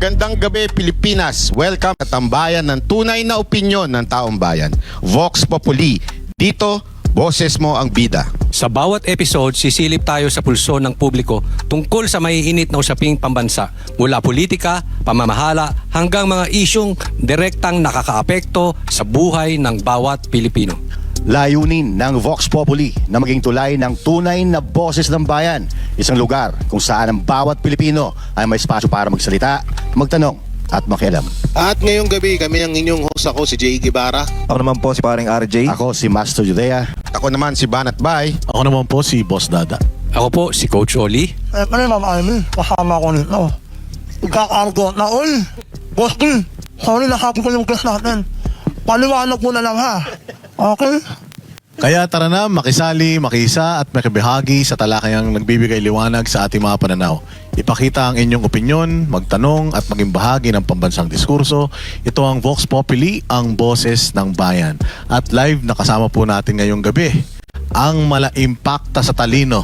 Magandang gabi Pilipinas. Welcome sa tambayan ng tunay na opinyon ng taong bayan. Vox Populi. Dito, boses mo ang bida. Sa bawat episode, sisilip tayo sa pulso ng publiko tungkol sa maiinit na usaping pambansa. Mula politika, pamamahala, hanggang mga isyong direktang nakakaapekto sa buhay ng bawat Pilipino. Layunin ng Vox Populi na maging tulay ng tunay na boses ng bayan. Isang lugar kung saan ang bawat Pilipino ay may espasyo para magsalita, magtanong at makialam. At ngayong gabi, kami ang inyong host. Ako si Jay Guevara. Ako naman po si paring RJ. Ako si Master Judea. Ako naman si Banat Bay. Ako naman po si Boss Dada. Ako po si Coach Oli. Ano yung Mama Amy? Kasama ko nito. Ikakargo na all. Boski, sorry nakapin ko yung class natin. Paliwanag mo na lang ha. Okay? Kaya tara na, makisali, makisa at makibahagi sa talakayang nagbibigay liwanag sa ating mga pananaw. Ipakita ang inyong opinyon, magtanong at maging bahagi ng pambansang diskurso. Ito ang Vox Populi, ang boses ng bayan. At live nakasama po natin ngayong gabi ang mala-impacta sa talino.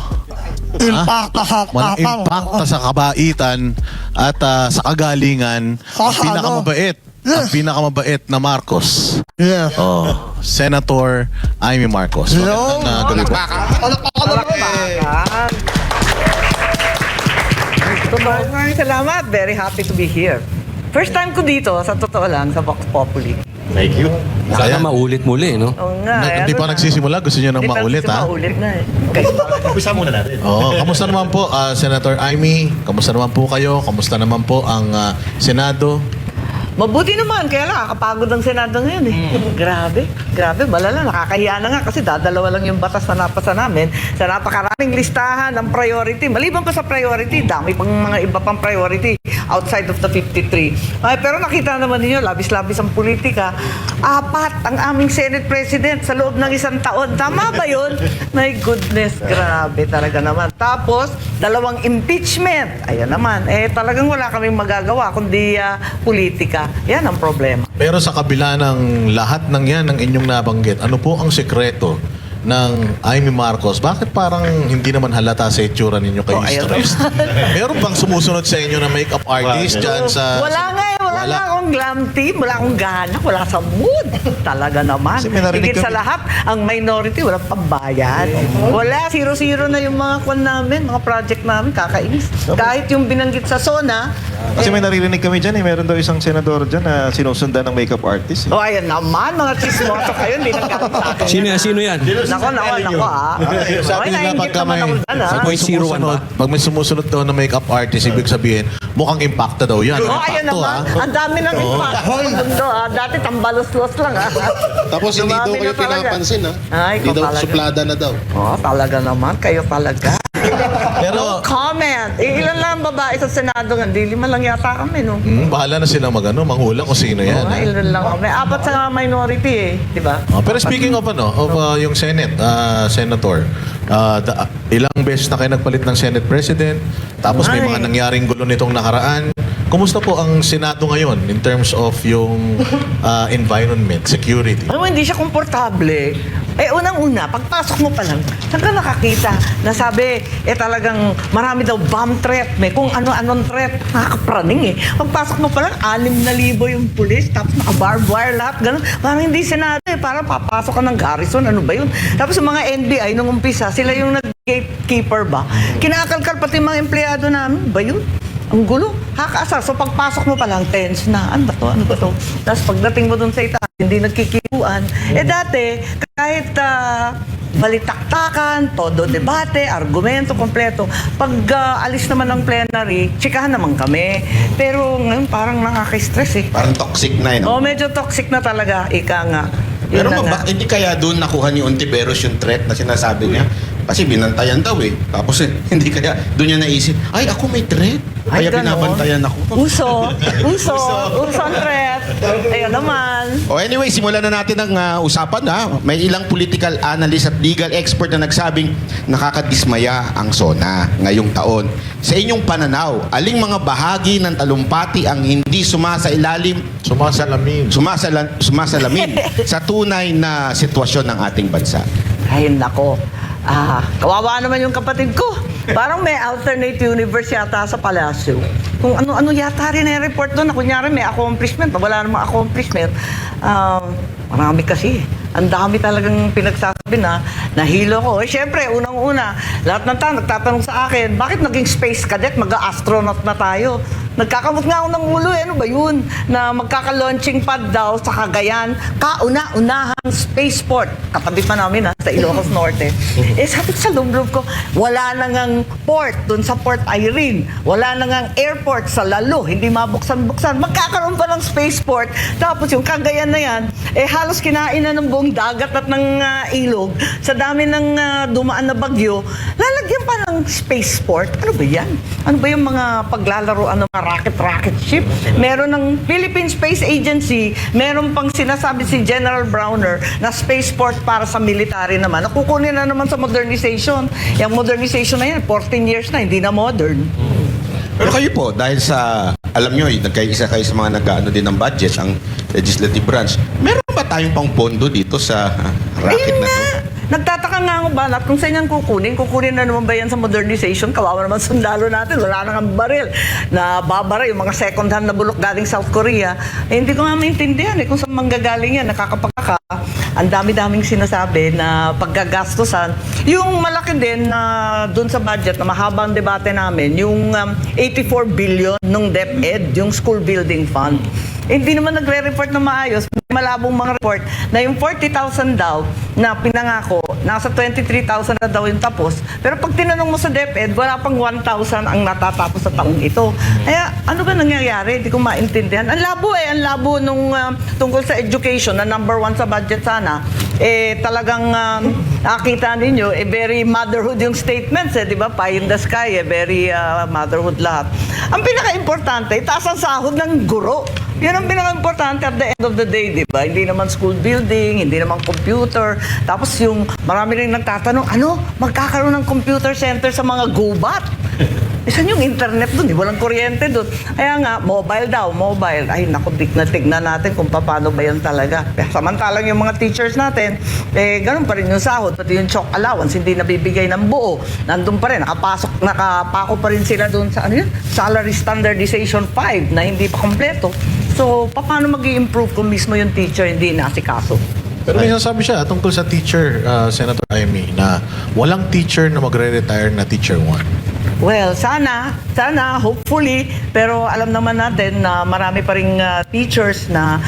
Impacta sa Mala-impacta sa kabaitan at sa kagalingan. Ang pinakamabait. Ang pinakamabait na Marcos. Yes. Oh, Senator Amy Marcos. Hello. Magandang gabi po. Maraming salamat. Very happy to be here. First time ko dito, sa totoo lang, sa Vox Populi. Thank you. Sana maulit muli, no? Oo nga. Hindi pa nagsisimula, gusto niyo nang maulit, ha? Maulit na eh. Umpisa muna natin. Oo, kamusta naman po, Senator Amy? Kamusta naman po kayo? Kamusta naman po ang Senado? Mabuti naman, kaya lang, nakakapagod ang Senado ngayon eh. Grabe, malala, nakakahiya na nga kasi dadalawa lang yung batas na napasa namin sa napakaraming listahan ng priority. Maliban pa sa priority, dami pang mga iba pang priority outside of the 53. Ay, pero nakita naman ninyo, labis-labis ang politika. 4 ang aming Senate President sa loob ng 1 taon. Tama ba yun? My goodness, grabe talaga naman. Tapos, 2 impeachment. Ayan naman, talagang wala kaming magagawa kundi politika. Yan ang problema. Pero sa kabila ng lahat ng yan ng inyong nabanggit, ano po ang sekreto ng Amy Marcos? Bakit parang hindi naman halata sa itsura ninyo kayo stressed? Meron bang sumusunod sa inyo na makeup artist dyan sa... Wala nga eh. Wala nga akong glam team. Wala akong gana. Wala sa mood. Talaga naman. Higit sa lahat, ang minority, walang pambayad. Wala. 0-0 na yung mga kwan namin, mga project namin. Kakainis. Kahit yung binanggit sa SONA. Kasi may naririnig kami dyan eh. Meron daw isang senador dyan na sinusundan ng makeup artist. Oh, ayan naman. Mga chismoso kayo. Hindi nagkaroon sa akin. Sino yan? Nako ah. Sabi nila nainggit pagka naman may, ako dyan, ah. pag may sumusunod daw na makeup artist, ibig sabihin, mukhang impacta daw yan. Oh, ayan naman. Ang dami ng impact. Mundo, dati tambalos-los lang. Tapos hindi daw Dumami kayo na talaga. pinapansin, ha? Ay, Hindi ikaw daw, talaga. suplada na daw. Oh, talaga naman. Kayo talaga. Pero, Comment. Ilan lang babae sa Senado nga? Di 5 lang yata kami, no? bahala na silang manghulang kung sino yan. Oh, ilan lang kami. 4 sa minority eh. Di ba? Pero speaking of yung Senate, Senator, ilang beses na kayo nagpalit ng Senate President, tapos may mga nangyaring gulo nitong nakaraan. Kumusta po ang Senado ngayon in terms of yung environment, security? Alam mo, hindi siya komportable. Unang-una, pagpasok mo pa lang, saan ka nakakita na sabi, talagang marami daw bomb threat, may kung ano-anong threat, nakakapraning eh. Pagpasok mo pa lang, 6,000 yung pulis, tapos naka-barbed wire lahat, gano'n. Parang hindi Senado eh, parang papasok ka ng garrison, ano ba yun? Tapos yung mga NBI nung umpisa, sila yung nag-gatekeeper ba? Kinakalkal pati mga empleyado namin, ba yun? Ang gulo, kakaasar. So pagpasok mo pa lang, tense na. Ano ba to? Tapos pagdating mo dun sa itaas, hindi nagkikipuan. Dati, kahit balitaktakan, todo debate, argumento, kompleto. Pag alis naman ng plenary, chikahan naman kami. Pero ngayon parang nakaka-stress eh. Parang toxic na yun. Oh, medyo toxic na talaga. Ika nga. Pero Yun na nga. hindi kaya doon nakuha ni Ontiveros yung threat na sinasabi niya? Kasi binantayan daw eh. Tapos hindi kaya doon niya naisip, ay ako may threat. Ay, Kaya ganon. binabantayan ako. Uso ang threat. Ayun naman. Anyway, simulan na natin ang usapan ha. May ilang political analyst at legal expert na nagsabing nakakadismaya ang SONA ngayong taon. Sa inyong pananaw, aling mga bahagi ng talumpati ang hindi sumasalamin sa tunay na sitwasyon ng ating bansa? Ay, nako. Kawawa naman yung kapatid ko. Parang may alternate universe yata sa palasyo. Kung ano-ano yata rin report doon na kunyari may accomplishment, wala namang accomplishment. Marami kasi. Ang dami talagang pinagsasabi na nahilo ko. Eh, syempre, unang-una, lahat ng tao nagtatanong sa akin, bakit naging space cadet, mag-astronaut na tayo? Nagkakamot nga ako ng ulo, ano ba yun? Na magkaka-launching pad daw sa Cagayan, kauna-unahang spaceport. Katabi pa namin sa Ilocos Norte. Eh, sabi ko sa loob ko, wala na ngang port dun sa Port Irene. Wala na ngang airport sa Lalo. Hindi mabuksan-buksan. Magkakaroon pa ng spaceport. Tapos yung Cagayan na yan, eh halos kinain na ng buong dagat at ng ilog. Sa dami ng dumaan na bagyo, lalagyan pa ng spaceport. Ano ba yan? Ano ba yung mga paglalaroan ng rocket ship? Meron ng Philippine Space Agency, meron pang sinasabi si General Browner na spaceport para sa military naman. Nakukunin na naman sa modernization. Yung modernization na yan, 14 years na, hindi na modern. Pero kayo po, dahil sa, alam nyo, nagkaisa kayo sa mga nag-ano din ng budget, ang legislative branch, meron ba tayong pang pondo dito sa rocket Ayun na nga. to? Nagtataka nga ako ba, kung saan yan kukunin na naman ba yan sa modernization? Kawawa naman sundalo natin, wala nang ang baril. Na babara yung mga second hand na bulok galing South Korea. Eh, hindi ko nga maintindihan kung saan manggagaling yan, nakakapagkaka. Ang dami-daming sinasabi na paggagastusan. Yung malaki din na dun sa budget na mahabang debate namin, yung 84 billion nung DepEd, yung school building fund. Eh, hindi naman nagre-report na maayos. May malabong mga report na yung 40,000 daw na pinangako, nasa 23,000 na daw yung tapos. Pero pag tinanong mo sa DepEd, wala pang 1,000 ang natatapos sa taong ito. Kaya ano ba nangyayari? Hindi ko maintindihan. Ang labo nung tungkol sa education na number 1 sa budget sana. Eh talagang nakita ninyo, very motherhood yung statements, di ba? Pie in the sky, very motherhood lahat. Ang pinaka-importante, itaas ang sahod ng guro. Yan ang pinaka-importante at the end of the day, di ba? Hindi naman school building, hindi naman computer. Tapos yung marami rin nagtatanong, magkakaroon ng computer center sa mga gubat? Saan yung internet dun? Walang kuryente dun. Kaya nga, mobile daw, mobile. Ay, naku, tignan natin kung paano ba yan talaga. Samantalang yung mga teachers natin, ganun pa rin yung sahod, pati yung chalk allowance, hindi nabibigay ng buo. Nandun pa rin, nakapako pa rin sila dun sa, salary standardization 5 na hindi pa kompleto. So, paano mag-i-improve kung mismo yung teacher hindi nasikaso? Pero may sasabi siya tungkol sa teacher, Senator Amy, na walang teacher na magre-retire na teacher 1. Well, sana, hopefully, pero alam naman natin na marami pa ring teachers na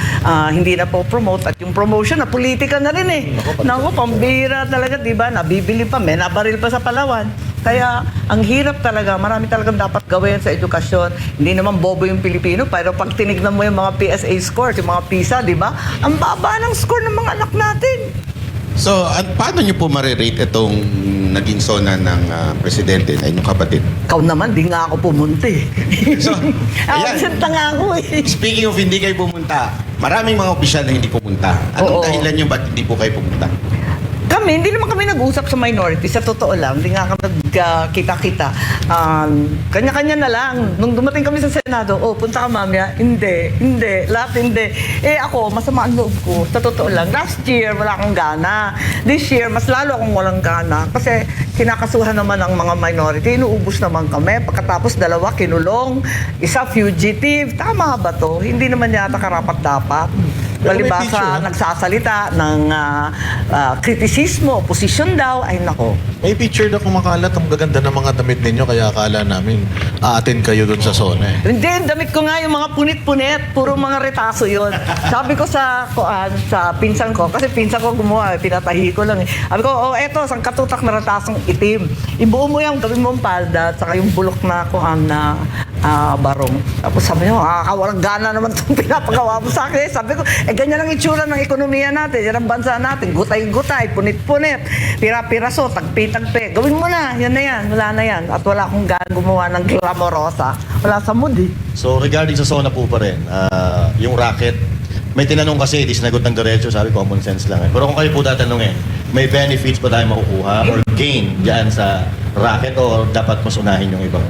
hindi na po promote at yung promotion na politika na rin eh. Naku, pambira talaga, di ba? Nabibili pa, may nabaril pa sa Palawan. Kaya ang hirap talaga, marami talagang dapat gawin sa edukasyon. Hindi naman bobo yung Pilipino, pero pag tinignan mo yung mga PSA scores, yung mga PISA, di ba? Ang baba ng score ng mga anak natin. So, paano nyo po marirate itong naging sona ng presidente na inyong kapatid? Ikaw naman, di nga ako pumunta eh. So, ayan. Absent na nga ako eh. Speaking of hindi kayo pumunta, maraming mga opisyal na hindi pumunta. Anong Oo. dahilan nyo ba't hindi po kayo pumunta? Hindi naman kami nag-usap sa minority. Sa totoo lang, hindi nga kami nagkita-kita. Kanya-kanya na lang. Nung dumating kami sa Senado, punta ka mamaya. Hindi. Lahat hindi. Ako, masama ang loob ko. Sa totoo lang, last year, wala akong gana. This year, mas lalo akong walang gana. Kasi kinakasuhan naman ang mga minority. Inuubos naman kami. Pagkatapos, 2 kinulong. 1 fugitive. Tama ba to? Hindi naman yata karapat-dapat. Palibasa, nagsasalita ng kritisismo, oposisyon daw, ay nako. May picture na kumakalat ang gaganda ng mga damit ninyo, kaya akala namin aatin kayo dun sa zona eh. Hindi, damit ko nga yung mga punit-punit, puro mga retaso yon. Sabi ko sa pinsan ko, kasi pinsan ko gumawa, pinatahi ko lang eh. Sabi ko, eto, isang katutak na retasong itim. Ibuo mo yan, gawin mo ang palda, at saka yung bulok na na barong. Tapos sabi niyo, walang gana naman itong pinapagawa mo sa akin. Sabi ko, ganyan ang itsura ng ekonomiya natin, yan ang bansa natin, gutay-gutay, punit-punit, pira-piraso, tagpi-tagpi. Gawin mo na, yan na yan, wala na yan. At wala akong gana gumawa ng glamorosa. Wala sa mood eh. So regarding sa SONA po pa rin, yung racket, may tinanong kasi, di sinagot ng diretso, sabi common sense lang eh. Pero kung kayo po tatanungin, may benefits pa tayo makukuha or gain dyan sa racket o dapat mas unahin yung ibang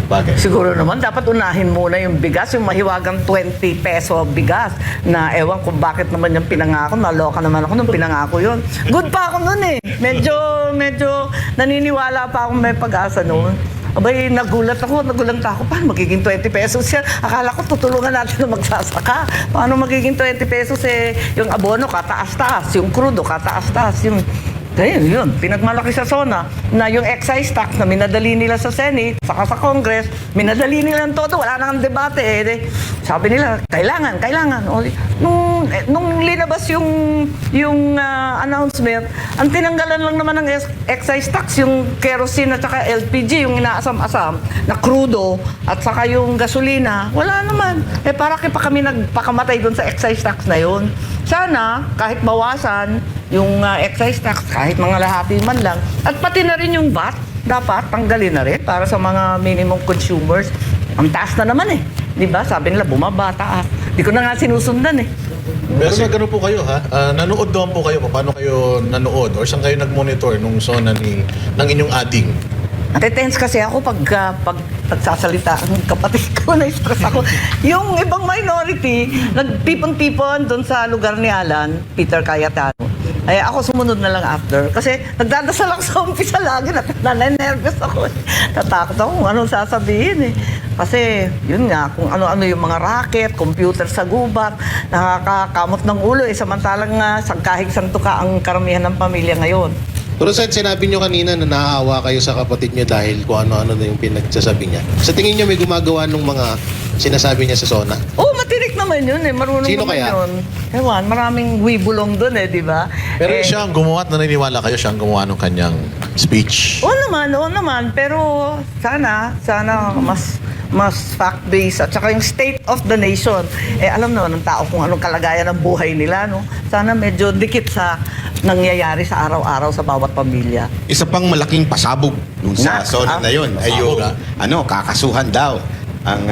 bagay? Siguro naman, dapat unahin muna yung bigas, yung mahiwagang 20 peso bigas na ewan kung bakit naman yung pinangako. Naloka naman ako nung pinangako yun. Good pa ako nun eh. Medyo naniniwala pa ako may pag-asa noon. Abay, nagulat ako. Paano magiging 20 pesos yan? Akala ko tutulungan natin na magsasaka. Paano magiging 20 pesos yung abono kataas-taas, yung crudo kataas-taas, yung ayun, yun. Pinagmalaki sa SONA na yung excise tax na minadali nila sa Senate, saka sa Congress, minadali nila ang todo. Wala nang debate. Sabi nila, kailangan. O, nung linabas yung announcement, ang tinanggalan lang naman ng excise tax, yung kerosene at saka LPG, yung inaasam-asam na crudo at saka yung gasolina. Wala naman. Para pa kami nagpakamatay doon sa excise tax na yun. Sana, kahit bawasan yung excise tax, kahit mga lahati man lang, at pati na rin yung VAT, dapat tanggalin na rin para sa mga minimum consumers. Ang taas na naman Di ba? Sabi nila, bumaba, taas. Di ko na nga sinusundan Pero nagano po kayo ha? Nanood doon po kayo. Paano kayo nanood? Or saan kayo nag-monitor nung zona ng inyong ading? Natetense kasi ako pag nagsasalita ang kapatid ko, na-stress ako. Yung ibang minority, nagpipon-pipon doon sa lugar ni Alan, Peter Cayetano. Ay, ako sumunod na lang after. Kasi nagdadasal ako sa umpisa lagi, nanenervous ako. Tatakot ako kung anong sasabihin Kasi, yun nga, kung ano-ano yung mga racket, computer sa gubat, nakakakamot ng ulo samantalang sangkahig santuka ang karamihan ng pamilya ngayon. Pero Sen, sinabi nyo kanina na naaawa kayo sa kapatid nyo dahil kung ano-ano na yung pinagsasabi niya. Sa tingin nyo may gumagawa nung mga sinasabi niya sa SONA? Oo, matirik naman yun Marunong Sino naman kaya? yun. Ewan, maraming wibulong dun di ba? Pero siya ang gumawa at naniniwala kayo siya ang gumawa ng kanyang speech. Oo naman. Pero sana mas fact-based at saka yung state of the nation. Alam naman ng tao kung anong kalagayan ng buhay nila, no? Sana medyo dikit sa nangyayari sa araw-araw sa bawat pamilya. Isa pang malaking pasabog dun sa Na- SONA na yun ay yung kakasuhan daw ang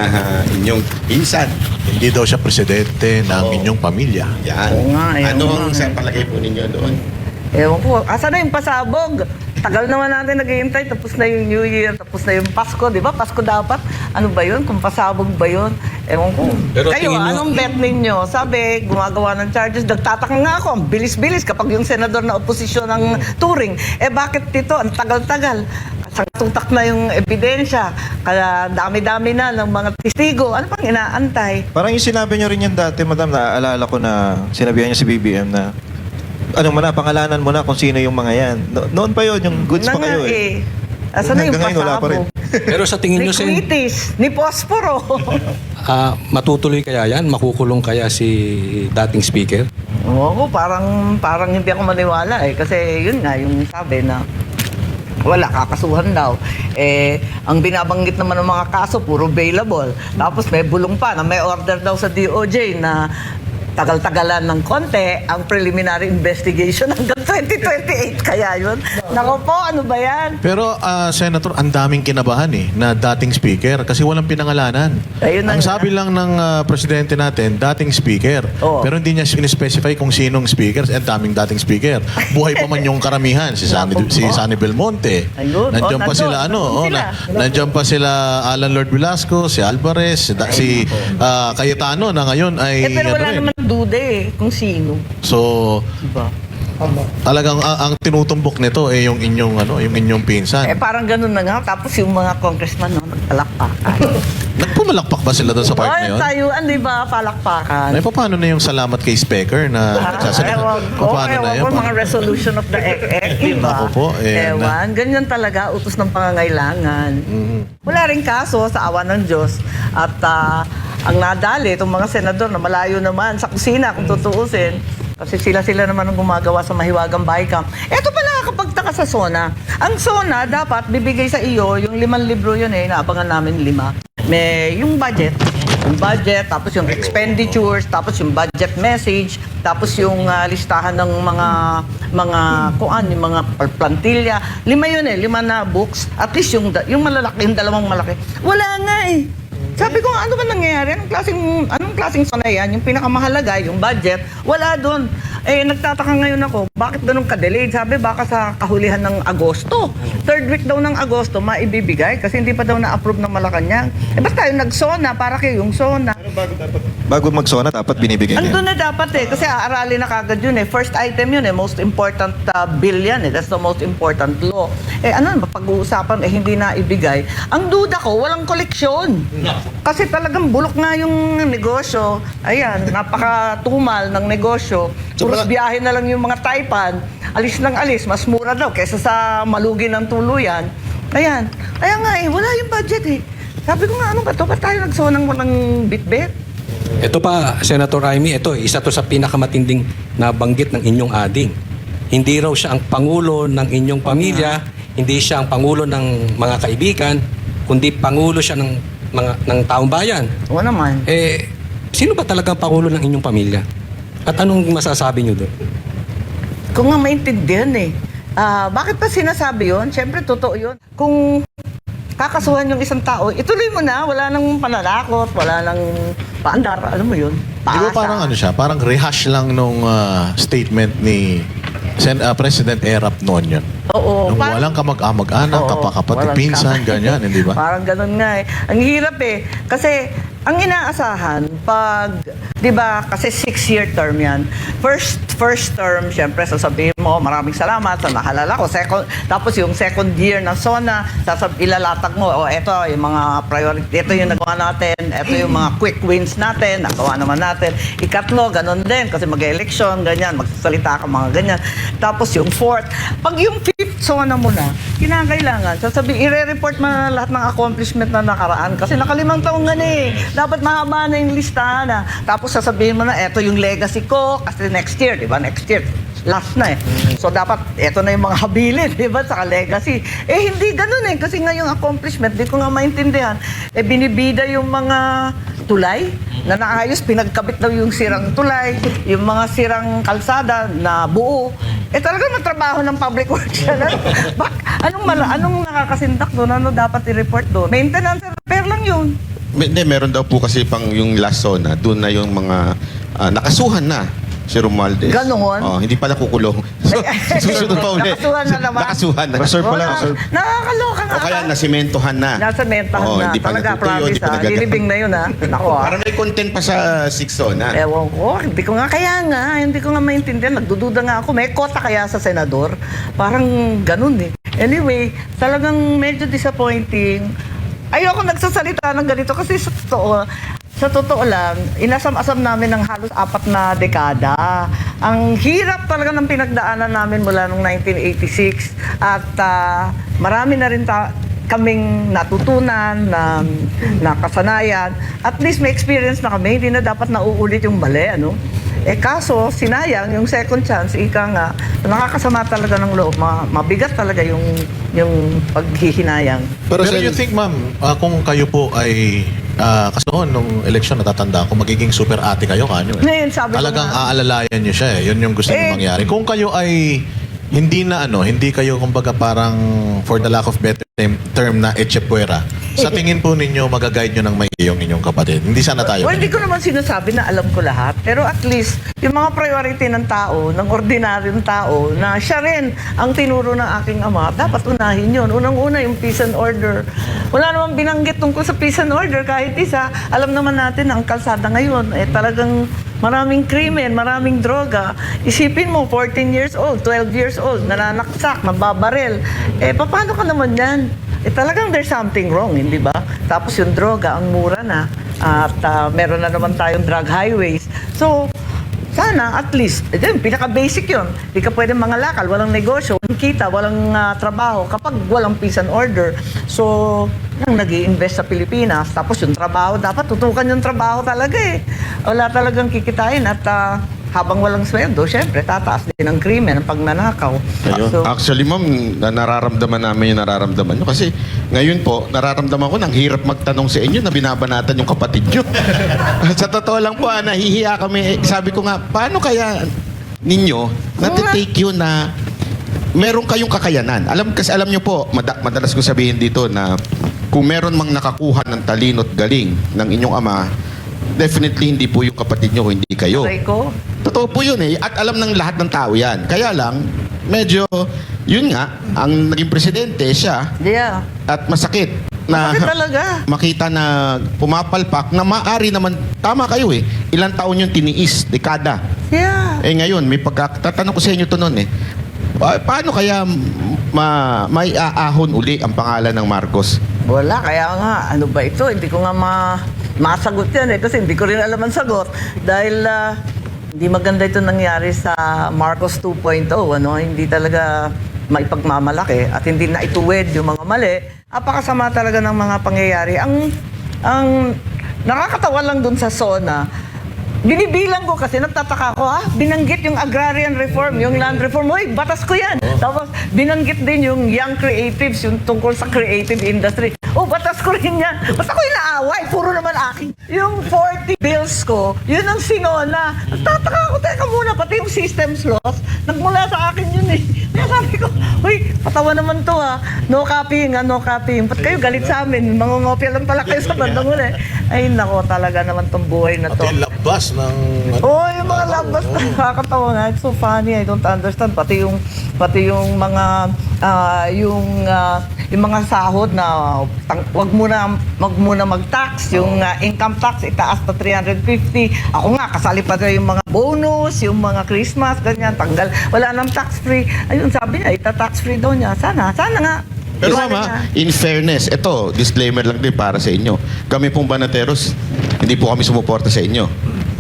inyong pinsan. Hindi daw siya presidente ng inyong pamilya. Yan. Oo nga, Ano oo ang nga. sa palagay po ninyo doon? Ewan ko, asa na yung pasabog? Tagal naman natin naghihintay, tapos na yung New Year, tapos na yung Pasko, di ba? Pasko dapat. Ano ba yun? Kung pasabog ba yun? Ewan ko. Pero Kayo, tingin nyo- anong bet ninyo? Sabi, gumagawa ng charges. Nagtataka nga ako, ang bilis-bilis kapag yung senador na oposisyon ng Turing. Bakit dito? Ang tagal-tagal. Tutak na yung ebidensya. Kaya dami-dami na ng mga testigo. Ano pang inaantay? Parang yung sinabi nyo rin yan dati, madam, naaalala ko na sinabihan niya si BBM na pangalanan mo na kung sino yung mga yan. Noon pa yun, yung goods pa kayo Asan na yung Hanggang ngayon, wala pa rin. pasabog? Pero sa tingin nyo, Sen, Liquitis, ni Posporo. matutuloy kaya yan? Makukulong kaya si dating speaker? Oo, parang hindi ako maniwala Kasi yun nga, yung sabi na wala, kakasuhan daw. Ang binabanggit naman ng mga kaso, puro bailable. Tapos may bulong pa na may order daw sa DOJ na tagal-tagalan ng konti ang preliminary investigation hanggang 2028. Kaya yun. Nako po, ano ba yan? Pero Senator, ang daming kinabahan na dating speaker kasi walang pinangalanan. Ayun na Ang nga. sabi lang ng presidente natin, dating speaker. Oo. Pero hindi niya specify kung sinong speaker. Ang daming dating speaker. Buhay pa man yung karamihan. Si Sunny Belmonte. Ayun. Nandiyan pa Nandun. sila, Nandun sila. nandiyan pa sila Alan Lord Velasco, si Alvarez, si Cayetano na ngayon ay Pero wala rin. naman duda kung sino. So, Diba? talagang ang tinutumbok nito yung inyong pinsan. Parang ganun na nga. Tapos yung mga congressman, nagpalakpakan. Nagpumalakpak ba sila doon sa part na yun? Tayuan, di ba? Palakpakan. Ay, paano na yung salamat kay Speaker na nagsasalita? Ewan ko, Paano na yun? mga resolution of the EC, di ba? Ako po, Ewan, ganyan talaga, utos ng pangangailangan. Wala rin kaso sa awa ng Diyos. At ang nadali, itong mga senador na malayo naman sa kusina, kung tutuusin, kasi sila naman ang gumagawa sa Mahiwagang Baykam. Ito pa nakakapagtaka sa SONA. Ang SONA dapat bibigay sa iyo, yung 5 libro yun naabangan namin 5. May yung budget, tapos yung expenditures, tapos yung budget message, tapos yung listahan ng yung mga plantilla. 5 yun 5 na books. At least yung malalaki, yung dalawang malaki. Wala nga Sabi ko, ano ba nangyayari? Anong klaseng SONA yan? Yung pinakamahalaga, yung budget, wala doon. Nagtataka ngayon ako, bakit ganun ka-delayed? Sabi, baka sa kahulihan ng Agosto. 3rd week daw ng Agosto, maibibigay kasi hindi pa daw na-approve ng Malacanang. Basta yung nag-SONA, para kayo yung SONA. Bago mag-SONA, dapat binibigay niya. Andun na dapat kasi aaralin na kagad yun First item yun most important bill yan That's the most important law. Ano naman, pag-uusapan hindi na ibigay. Ang duda ko, walang koleksyon. Kasi talagang bulok nga yung negosyo. Ayan, napakatumal ng negosyo. So, Puros biyahe na lang yung mga Taipan. Alis ng alis, mas mura daw kaysa sa malugi ng tuluyan. Ayan. Kaya nga wala yung budget Sabi ko nga, ano ba ito? Ba't tayo nagsonang walang bit-bit? Ito pa, Senator Raimi, ito, isa to sa pinakamatinding nabanggit ng inyong ading. Hindi raw siya ang pangulo ng inyong pamilya, hindi siya ang pangulo ng mga kaibigan, kundi pangulo siya ng taong bayan. Oo naman. Sino ba talaga ang pangulo ng inyong pamilya? At anong masasabi niyo doon? Kung nga maintindihan bakit pa sinasabi yun? Siyempre, totoo yun. Kung kakasuhan yung isang tao, ituloy mo na. Wala nang pananakot, wala nang paandar. Alam mo yun? Di ba parang ano siya? Parang rehash lang nung statement ni President Erap noon yun. Oo. Nung walang kamag-anak, Oo, kapatid, walang pinsan, ganyan, hindi ba? Parang ganun nga Ang hirap Kasi, ang inaasahan, pag, di ba, kasi 6-year term yan. First term, syempre, sasabihin mo, maraming salamat sa nahalala ko. Tapos yung second year ng SONA, ilalatag mo, eto yung mga priority, ito yung nagawa natin, ito yung mga quick wins natin, nagawa naman natin. Ikatlo, ganun din, kasi mag-election, ganyan, magsasalita ka mga ganyan. Tapos yung fourth, pag yung fifth SONA mo na, kinakailangan, i-report mo na lahat ng accomplishment na nakaraan, kasi nakalimang taong nga dapat mahaba na yung listahan Tapos sasabihin mo na, eto yung legacy ko, kasi next year, di ba? Next year, last na So dapat, eto na yung mga habilin, di ba? Saka legacy. Hindi ganun kasi nga yung accomplishment, di ko nga maintindihan. Binibida yung mga tulay na naayos, pinagkabit daw yung sirang tulay, yung mga sirang kalsada na buo. Talagang natrabaho ng public works yan. Anong nakakasindak doon? Ano dapat i-report doon? Maintenance and repair lang yun. Hindi, meron daw po kasi pang yung last zone doon na yung mga nakasuhan na si Romualdez. Ganon? Hindi pala kukulong. Susunod pa ulit. Nakasuhan na naman. Nakasuhan na. Reserve pala, Wala. reserve. Nakakaloka nga. O kaya nasimentohan na. Nasementahan na. Hindi pa Talaga, natutuyo, promise hindi pa nagagamit. Lilibing na yun Nako Para may content pa sa 6 zone Ewan ko. Hindi ko nga hindi ko nga maintindihan. Nagdududa nga ako. May kota kaya sa senador? Parang ganun Anyway, talagang medyo disappointing. Ayoko nagsasalita ng ganito kasi sa totoo lang, inasam-asam namin ng halos 4 na dekada. Ang hirap talaga ng pinagdaanan namin mula noong 1986 at marami na rin kaming natutunan na kasanayan. At least may experience na kami, hindi na dapat nauulit yung mali, kaso, sinayang yung second chance, ika nga, nakakasama talaga ng loob. Mabigat talaga yung paghihinayang. Pero you think, ma'am, kung kayo po ay kasi nung eleksyon natatanda ko, magiging super ate kayo kanyo Ngayon, sabi ko Talagang nga. aalalayan nyo siya Yun yung gusto nyo mangyari. Kung kayo ay hindi kayo kumbaga parang for the lack of better term na echepuera, sa tingin po ninyo magaguide nyo ng may yung inyong kapatid. Hindi sana tayo. Well, hindi ko naman sinasabi na alam ko lahat. Pero at least, yung mga priority ng tao, ng ordinaryong tao, na siya rin ang tinuro ng aking ama, dapat unahin yun. Unang-una, yung peace and order. Wala namang binanggit tungkol sa peace and order kahit isa. Alam naman natin na ang kalsada ngayon, talagang maraming krimen, maraming droga. Isipin mo, 14 years old, 12 years old, nananaksak, nababaril. Paano ka naman yan? Talagang there's something wrong, hindi ba? Tapos yung droga, ang mura na. At meron na naman tayong drug highways. So, sana at least, pinaka-basic yun. Hindi ka pwede mangalakal, walang negosyo, walang kita, walang trabaho kapag walang peace and order. So, yung nag-i-invest sa Pilipinas, tapos yung trabaho, dapat tutukan yung trabaho talaga Wala talagang kikitain at habang walang sweldo, syempre, tataas din ang krimen, ang pagnanakaw. So, Actually, ma'am, nararamdaman namin yung nararamdaman nyo. Kasi ngayon po, nararamdaman ko, nang hirap magtanong sa inyo na binabanatan yung kapatid nyo. Sa totoo lang po, nahihiya kami. Sabi ko nga, paano kaya ninyo natitake yun na meron kayong kakayanan? Kasi alam nyo po, madalas ko sabihin dito na kung meron mang nakakuha ng talino at galing ng inyong ama, definitely hindi po yung kapatid nyo, hindi kayo. aray ko. Totoo po yun At alam ng lahat ng tao yan. Kaya lang, medyo, yun nga, ang naging presidente siya Yeah. at masakit. na Bakit talaga? makita na pumapalpak na maari naman, tama kayo eh, ilang taon yung tiniis, dekada. Yeah. Eh ngayon, may tatanong ko sa inyo to noon eh, paano kaya may aahon uli ang pangalan ng Marcos? Wala, kaya nga, ano ba ito? Hindi ko nga masagot yan eh, kasi hindi ko rin alam ang sagot. Dahil hindi maganda ito nangyari sa Marcos 2.0, ano? Hindi talaga maipagmamalaki at hindi na ituwid yung mga mali. Apakasama talaga ng mga pangyayari. Ang nakakatawa lang dun sa SONA, binibilang ko kasi, nagtataka ko, binanggit yung agrarian reform, yung land reform. Hoy, batas ko yan. Tapos, binanggit din yung young creatives, yung tungkol sa creative industry. Oh, batas ko rin yan. Ba't ako yung naaway? Puro naman akin. Yung 40 bills ko, yun ang sinona. Nagtataka ko, teka muna, pati yung systems laws, nagmula sa akin yun eh. Kaya sabi ko, hoy, patawa naman to no copying, no copying. Ba't kayo galit sa amin? Mangungopia lang pala kayo sa bandang uli. Ay, nako, talaga naman tong buhay na to. At yung labas ng... Oh, yung mga labas na nakakatawa nga. It's so funny. I don't understand. Pati yung mga yung mga sahod na wag muna mag-tax, yung income tax itaas na 350. Ako nga kasali pa rin yung mga bonus, yung mga Christmas, ganyan, tanggal. Wala nang tax free. Ayun, sabi niya, ita-tax free daw niya. Sana nga. Pero Iwanan mama, niya. in fairness, ito, disclaimer lang din para sa inyo. Kami pong Banateros, hindi po kami sumuporta sa inyo.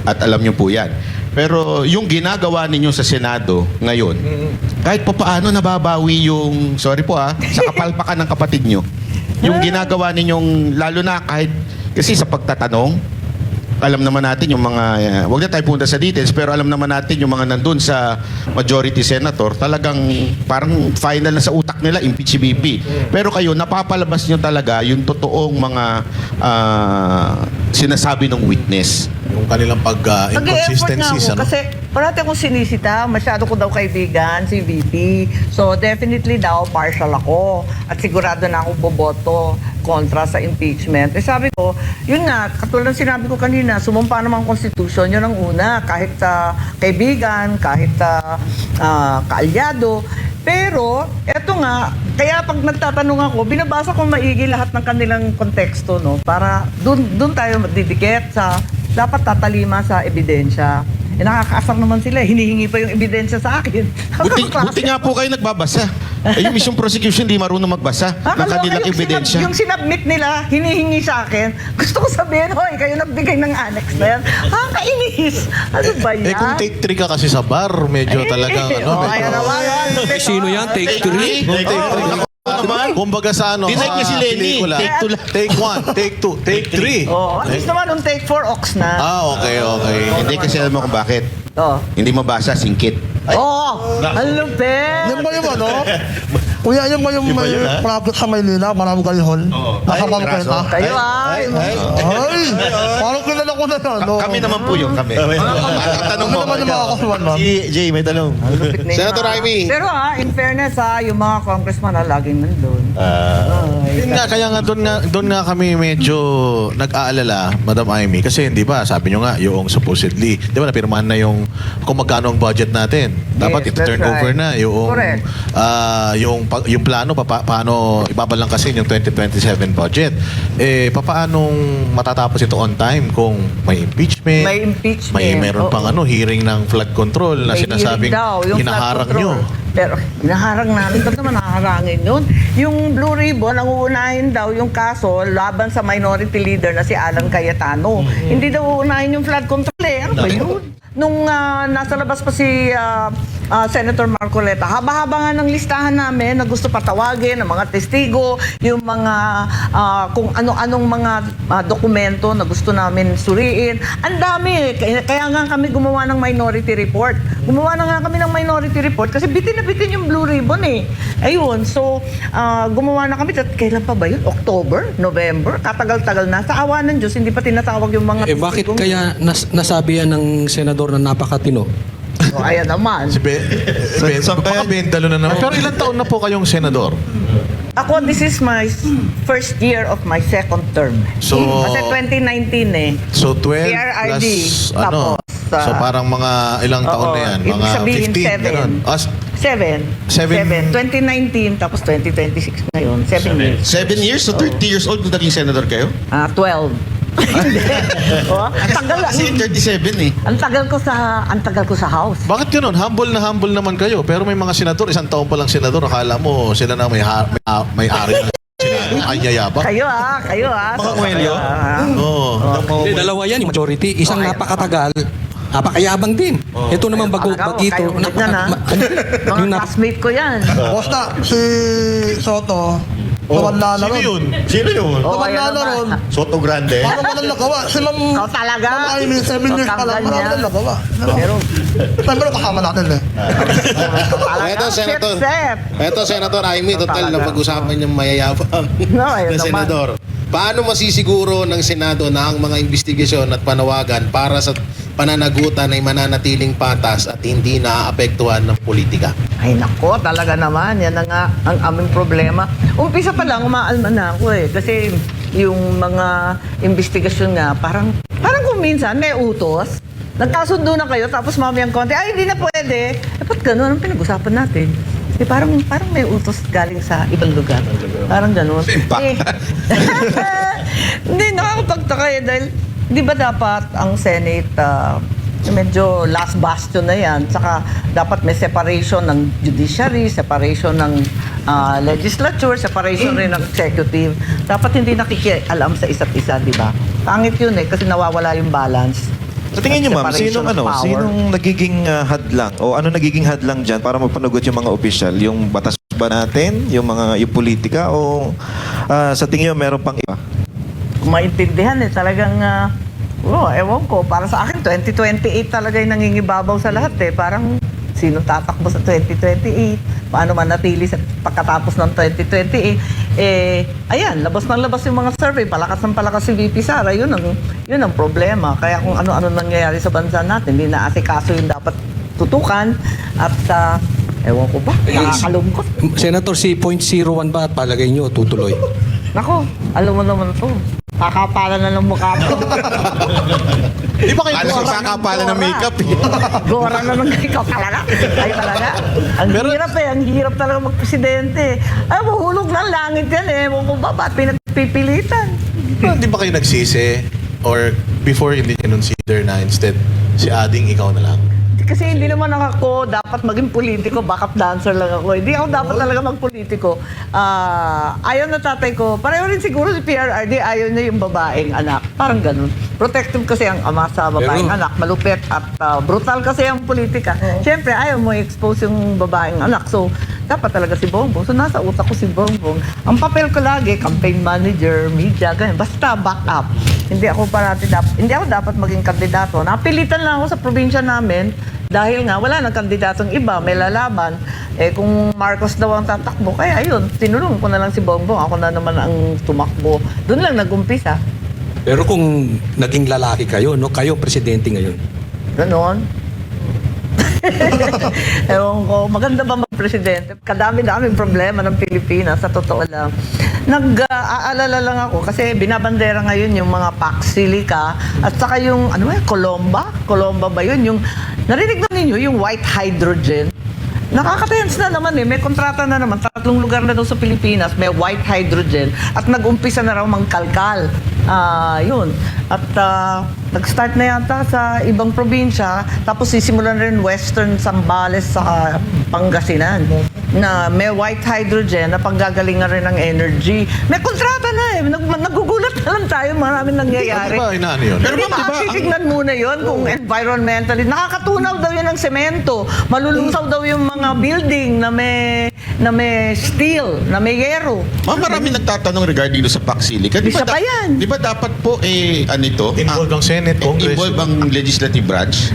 At alam niyo po yan. Pero yung ginagawa ninyo sa Senado ngayon, kahit pa paano nababawi yung, sorry po sa kapalpakan ng kapatid nyo. Yung ginagawa ninyong, lalo na kahit, kasi sa pagtatanong, alam naman natin yung mga, wag na tayo punta sa details, pero alam naman natin yung mga nandun sa majority senator, talagang parang final na sa utak nila, impeach si BP. Pero kayo, napapalabas nyo talaga yung totoong mga sinasabi ng witness. Yung kanilang Nag-e-effort nga pag-inconsistencies. ako kasi parati akong sinisita, masyado ko daw kaibigan si VP. So definitely daw partial ako at sigurado na ako boboto kontra sa impeachment. Eh sabi ko, yun nga, katulad ng sinabi ko kanina, sumumpa naman ang Constitution, yun ang una, kahit kaibigan, kahit kaalyado. Pero, eto nga, kaya pag nagtatanong ako, binabasa ko maigi lahat ng kanilang konteksto, no? Para dun tayo didikit sa, dapat tatalima sa ebidensya. Eh, nakakaasar naman sila. Hinihingi pa yung ebidensya sa akin. Buti nga po kayo nagbabasa. Yung mismong prosecution di marunong magbasa ng kanilang ebidensya. Yung sinubmit nila, hinihingi sa akin. Gusto ko sabihin, hoy, kayo nagbigay ng annex na yan. Kainis. Ano ba yan? Eh kung take 3 ka kasi sa bar, medyo talagang Ayan naman yan. Sino yan? Take 3? Kumbaga sa ano, Dinay niya si Lenny. pelikula. Take two Take 1, take 2, take 3. Oh, at least naman yung take 4 ox na. Okay. Hindi kasi alam mo kung bakit. Oh. Hindi mabasa, singkit. Oh, ang lupit. Yan ba yung ano? Kuya, yan ba yung Iba may yun, ha? project sa Maynila? Marami kalihol? Nakapagpeta? Kayo ay. Ay! Parang kilala ko na yan. no? Kami naman po yun, kami. Tanong mo. Ano naman yung mga kasuhan, ma'am? Si Jay, may tanong. Lupit na yun, Senator Amy. Pero in fairness yung mga congressman na laging nandun. Yun nga, kaya nga doon nga kami medyo nag-aalala, Madam Amy, kasi hindi ba, sabi nyo nga, yung supposedly, di ba napirmahan na yung kung magkano ang budget natin. Dapat Yes, ito-turn that's over right. na yung Correct. yung plano paano ibabalangkasin yung 2027 budget. Papaanong matatapos ito on time kung may impeachment? May impeachment, Meron pang oo. hearing ng flood control na May sinasabing hearing daw, yung hinaharang flood nyo. control. Pero hinaharang namin. Ba't naman naharangin yun? Yung Blue Ribbon, ang uunahin daw yung kaso laban sa minority leader na si Alan Cayetano. Hindi daw uunahin yung flood control Ano ba yun? Nung nasa labas pa si Senator Marcoleta, haba-haba nga ng listahan namin na gusto patawagin ng mga testigo, yung mga kung ano-anong mga dokumento na gusto namin suriin. Ang dami. Kaya nga kami gumawa ng minority report. Gumawa na nga kami ng minority report kasi bitin na bitin yung Blue Ribbon eh. Ayun. So, gumawa na kami. Kailan pa ba yun? October? November? Katagal-tagal na. Sa awa ng Diyos, hindi pa tinatawag yung mga Bakit testigong- kaya nasabi yan ng senador na napakatino? Oh, ayan naman. Baka bendalo na naman. Pero ilang taon na po kayong senador? Ako, this is my first year of my second term. So- Kasi 2019 eh. So 12 PRRD. plus Tapos, So parang mga ilang taon na yan? Ibig Mga sabihin, 15, 7. ganun. 7. 2019, tapos 2026 ngayon. 7 years. 7 years? So 30 years old nung naging senador kayo? 12. Hindi. Oh, ang tagal. Kasi 37 eh. Ang tagal ko sa house. Bakit ganun? Humble naman kayo. Pero may mga senador, isang taon pa lang senador, akala mo sila na may-ari ng senado. Ay, yayabang. Kayo Mga kwelyo? Oo. Hindi, dalawa yan, yung majority. Isang napakatagal, napakayabang din. Ito naman bagito. Mga classmate ko yan. Basta si Soto, tumanda na Sino ron. yun? Sino yun? Tumanda na ron. Soto Grande. Parang walang nagawa. Si Ma'am... Ikaw talaga? Ma'am Amy, 7 years pa lang. Ikaw Walang nagawa. Pero, Pero kasama natin eh. Ito, Senator. Set. Ito, Senator Amy, total na Talaga. pag-usapan yung mayayabang No, ayun na naman. senador. Paano masisiguro ng Senado na ang mga investigasyon at panawagan para sa pananagutan ay mananatiling patas at hindi naaapektuhan ng politika? Ay nako, talaga naman. Yan na nga ang aming problema. Umpisa pa lang, umaalma na ako eh. Kasi yung mga investigasyon nga, parang kung minsan may utos, nagkasundo na kayo, tapos mamayang konti, ay hindi na pwede. Eh, ba't ganun? Ang pinag-usapan natin? Eh, parang may utos galing sa ibang lugar. Parang ganun. Eh, hindi, nakakapagtaka eh. Dahil, di ba dapat ang Senate, medyo last bastion na yan. Saka dapat may separation ng judiciary, separation ng legislature, separation rin ng executive. Dapat hindi nakikialam sa isa't isa, di ba? Pangit yun eh, kasi nawawala yung balance. Sa tingin niyo, ma'am, Separation of power. sinong nagiging hadlang o ano nagiging hadlang diyan para mapanagot yung mga opisyal? Yung batas ba natin, yung politika o sa tingin niyo meron pang iba? Kung maintindihan eh, talagang, ewan ko, para sa akin, 2028 talaga yung nangingibabaw sa lahat eh. Parang, sino tatakbo sa 2028? Paano manatili sa pagkatapos ng 2028? Ayan, labas ng labas yung mga survey, palakas ng palakas si VP Sara, yun ang problema. Kaya kung ano-ano nangyayari sa bansa natin, hindi na asikaso yung dapat tutukan at ewan ko ba, nakakalungkot. Senator, si .01 ba at palagay nyo tutuloy? Nako, alam mo naman to. Kakapalan na ng mukha mo. Di ba kayo kakapala ng makeup eh? Gora na ng ikaw talaga. Ay talaga. Ang hirap talaga magpresidente. Ay, mahulog ng langit yan eh. Kung ba, ba't pinagpipilitan? Di ba kayo nagsisi? Or before hindi consider na instead si Ading ikaw na lang? Kasi hindi naman ako dapat maging politiko, backup dancer lang ako. Hindi ako dapat talaga magpolitiko. Ayaw na tatay ko, pareho rin siguro si PRRD, ayaw niya yung babaeng anak. Parang ganun. Protective kasi ang ama sa babaeng Pero- anak, malupit at brutal kasi ang politika. Siyempre, ayaw mo i-expose yung babaeng anak. So, dapat talaga si Bongbong. So, nasa utak ko si Bongbong. Ang papel ko lagi, campaign manager, media, ganyan. Basta backup. Hindi ako dapat maging kandidato. Napilitan lang ako sa probinsya namin dahil nga wala nang kandidatong iba, may lalaban. Eh kung Marcos daw ang tatakbo, kaya ayun, tinulong ko na lang si Bongbong. Ako na naman ang tumakbo. Doon lang nag-umpisa. Pero kung naging lalaki kayo, no, kayo ang presidente ngayon. Ganon. Ewan ko, maganda ba mag-presidente? Kadami-daming problema ng Pilipinas, sa totoo lang. Nag-aalala lang ako kasi binabandera ngayon yung mga Pax Silica at saka yung, Colomba? Colomba ba yun? Yung, narinig na ninyo yung white hydrogen? Nakaka-tense na naman eh. May kontrata na naman. 3 lugar na daw sa Pilipinas may white hydrogen at nag-umpisa na raw mangkalkal. Yun. At nag-start na yata sa ibang probinsya. Tapos sisimulan rin Western Zambales sa Pangasinan na may white hydrogen na panggagalingan rin ng energy. May kontrata na eh. Nagugulat na lang tayo. Maraming nangyayari. Di ba inaano yun? Pero Pero ma'am, di ba, titignan muna yun kung environmentally. Nakakatunaw daw yun ng semento. Malulusaw daw yung mga building na may steel, na may yero. Ma'am, marami nagtatanong regarding sa Pax Silica. Isa pa yan. Di ba dapat po Involved ang Senate, Congress. involve ang legislative branch?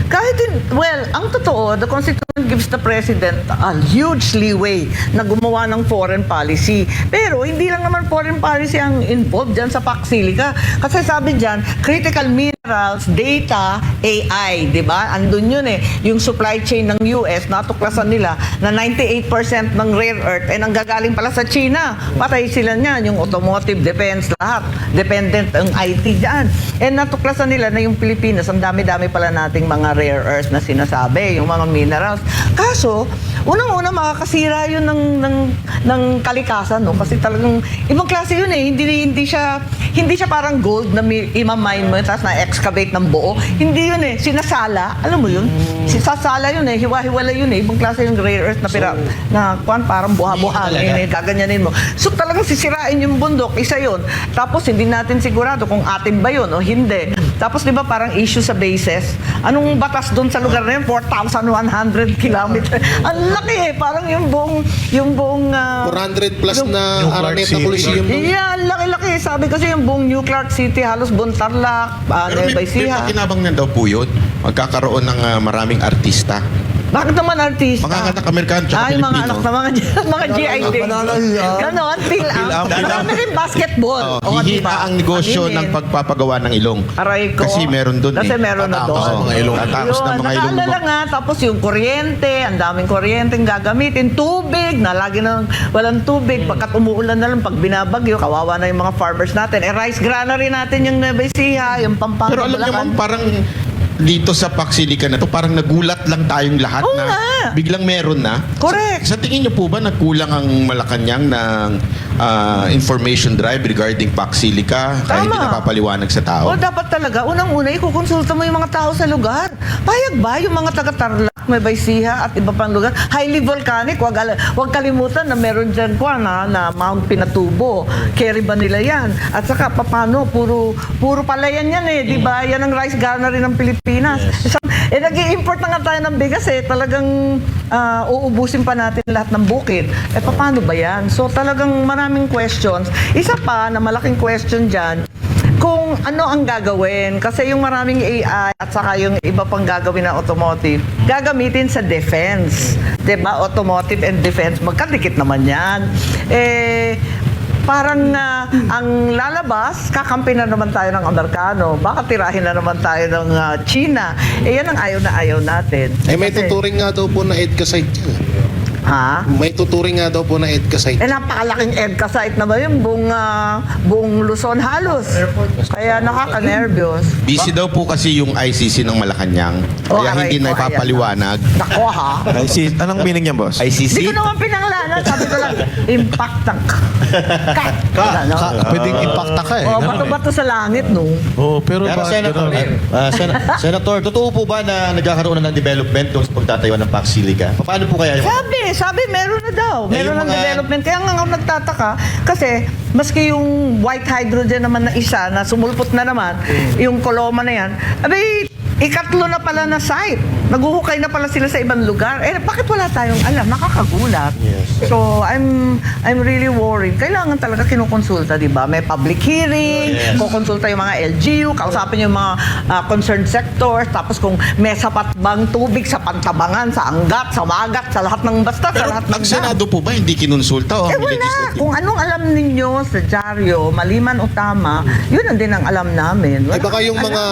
Ang totoo, the Constitution gives the President a huge leeway na gumawa ng foreign policy. Pero hindi lang naman foreign policy ang involved dyan sa Pax Silica. Kasi sabi dyan, critical mineral minerals, data, AI, di ba? Andun yun eh. Yung supply chain ng US, natuklasan nila na 98% ng rare earth ay nanggagaling pala sa China. Patay sila niyan, yung automotive, defense, lahat. Dependent ang IT dyan. And natuklasan nila na yung Pilipinas, ang dami-dami pala nating mga rare earth na sinasabi, yung mga minerals. Kaso, unang-una makakasira yun ng kalikasan, no? Kasi talagang ibang klase yun eh. Hindi siya parang gold na imamine mo tapos na-excavate ng buo. Hindi yun eh. Sinasala. Alam mo yun? Sasala yun eh. Hiwa-hiwala yun eh. Ibang klase yung rare earth na parang buha-buhangin eh. Gaganyanin mo. So talagang sisirain yung bundok. Isa yun. Tapos hindi natin sigurado kung atin ba yun o hindi. Tapos di ba parang issue sa bases? Anong batas doon sa lugar na yun? 4,100 kilometers. Ang laki eh. Parang yung buong 400 plus na Yung Clark Araneta City. Coliseum. yeah, laki-laki. Sabi kasi yung buong New Clark City, halos buong Tarlac, Pero Nueva may Ecija. pakinabang na daw po yun. Magkakaroon ng maraming artista. Bakit naman artista? Mga anak Amerikano tsaka Ay, mga Pilipino. anak na mga GID. Ganon, PhilAm. Marami rin basketball. Oo, hihina ang negosyo ng pagpapagawa ng ilong. Aray ko. Kasi meron doon Kasi meron na Tatakos doon. ang mga ilong. Tatakos ng mga ilong. Nakaalala nga, tapos yung kuryente, ang daming kuryenteng gagamitin. Tubig, na lagi nang walang tubig. Pagkat umuulan na lang, pag binabagyo, kawawa na yung mga farmers natin. Rice granary natin yung Nueva Ecija, yung Pampanga, Pero alam niyo Bulacan. ma'am, parang dito sa Paksilikan na to, parang nagulat lang tayong lahat Oo na nga. biglang meron na. Correct. Sa tingin niyo po ba nagkulang ang Malacanang ng information drive regarding Paksilika kaya hindi Tama. napapaliwanag sa tao? O dapat talaga, unang-una, ikukonsulta mo yung mga tao sa lugar. Payag ba yung mga taga-Tarlac, Nueva Ecija at iba pang lugar? Highly volcanic, wag kalimutan na meron dyan po na Mount Pinatubo. Carry ba nila yan? At saka, paano? Puro palayan yan eh, di ba? Yan ang rice granary ng Pilipinas. Nag-i-import na nga tayo ng bigas eh. Talagang uubusin pa natin lahat ng bukid. Paano ba yan? So talagang maraming questions. Isa pa na malaking question dyan, kung ano ang gagawin. Kasi yung maraming AI at saka yung iba pang gagawin na automotive, gagamitin sa defense. Diba? Automotive and defense. Magkadikit naman yan. Parang ang lalabas, kakampi na naman tayo ng Amerikano. Baka tirahin na naman tayo ng China. Yan ang ayaw na ayaw natin. May Kasi- tuturing nga daw po na EDCA site yan. Ha? May tuturing nga daw po na EDCA site. Napakalaking EDCA site na ba yun? Buong Luzon halos. Kaya nakaka-nervyos. Busy daw po kasi yung ICC ng Malacanang. Oh, Kaya aray hindi ko, na ipapaliwanag. Nako ha? Ay, anong meaning niyan, boss? ICC? Hindi ko naman pinangalanan. Sabi ko lang, impact ng kat. Pwedeng impacta ka eh. Oh, Ganun eh. bato-bato sa langit, no? Oo, pero Pero ba, Senator, ganun? Senator, totoo po ba na nagkakaroon na ng development doon sa pagtatayuan ng Paksilika? Paano po kaya yung... Sabi, meron na daw. Meron yung ng mga- development. Kaya nga ako nagtataka. Kasi, maski yung white hydrogen naman na isa, na sumulpot na naman, yung Coloma na yan, abay, ikatlo na pala na site. Naguhukay na pala sila sa ibang lugar. Bakit wala tayong alam? Nakakagulat. Yes. So, I'm really worried. Kailangan talaga kinukonsulta, di ba? May public hearing, Yes. kukonsulta yung mga LGU, kausapin yung mga concerned sectors, tapos kung may sapat bang tubig sa Pantabangan, sa Angat, sa Magat, sa lahat ng basta, sa Pero lahat ng ang Senado po ba hindi kinonsulta? O ang wala. legislative? Kung anong alam ninyo sa dyaryo, maliman o tama, yun ang din ang alam namin. Ay baka yung mga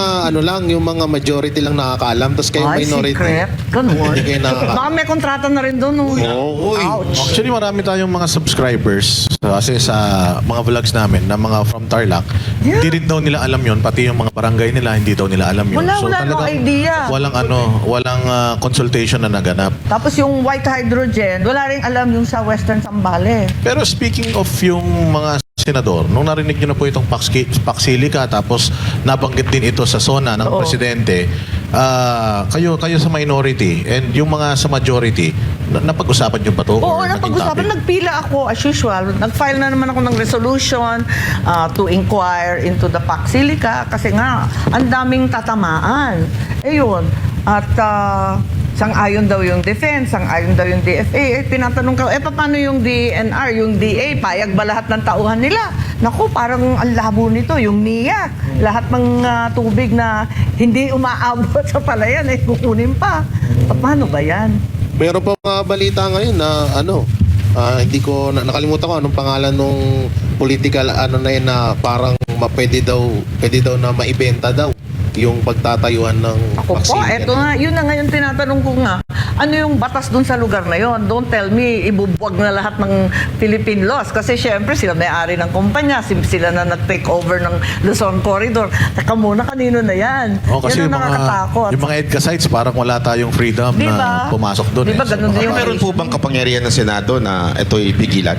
yung mga majority lang nakakaalam tapos kayo Ay, minority. secret. Ganun. Hindi kayo nakakaalam. Baka may kontrata na rin doon. No? Uy. Ouch. Actually, marami tayong mga subscribers kasi sa mga vlogs namin na mga from Tarlac. Yeah. Hindi rin daw nila alam yun. Pati yung mga barangay nila, hindi daw nila alam yun. Wala no talagang idea. Walang consultation na naganap. Tapos yung white hydrogen, wala rin alam yung sa Western Zambales. Pero speaking of yung mga senador, nung narinig nyo na po itong Paksilika tapos nabanggit din ito sa SONA ng Oo. presidente, kayo sa minority and yung mga sa majority, napag-usapan nyo ba to? Oo, Or naging napag-usapan. topic? Nagpila ako as usual. Nag-file na naman ako ng resolution to inquire into the Paksilika kasi nga, ang daming tatamaan. Ayun. At sang-ayon daw yung defense, sang-ayon daw yung DFA. Tinatanong ko, paano yung DNR, yung DA, payag ba lahat ng tauhan nila? Naku, parang ang labo nito, yung NIA. Lahat ng tubig na hindi umaabot sa palayan, kukunin pa. Paano ba yan? Meron pa mga balita ngayon na hindi ko nakalimutan ko anong pangalan nung political na yun na parang pwede daw na maibenta daw. yung pagtatayuan ng Ako po, vaccine. eto nga, yun na ngayon tinatanong ko nga, ano yung batas dun sa lugar na yon? Don't tell me, ibubuwag na lahat ng Philippine laws. Kasi syempre, sila may-ari ng kumpanya, sila na nag-take over ng Luzon Corridor. Teka muna, kanino na yan? Oh, kasi yan ang nakakatakot. yung mga EDCA sites, parang wala tayong freedom na pumasok doon. Di ba ganun din yung Meron po bang kapangyarihan ng Senado na ito'y pigilan?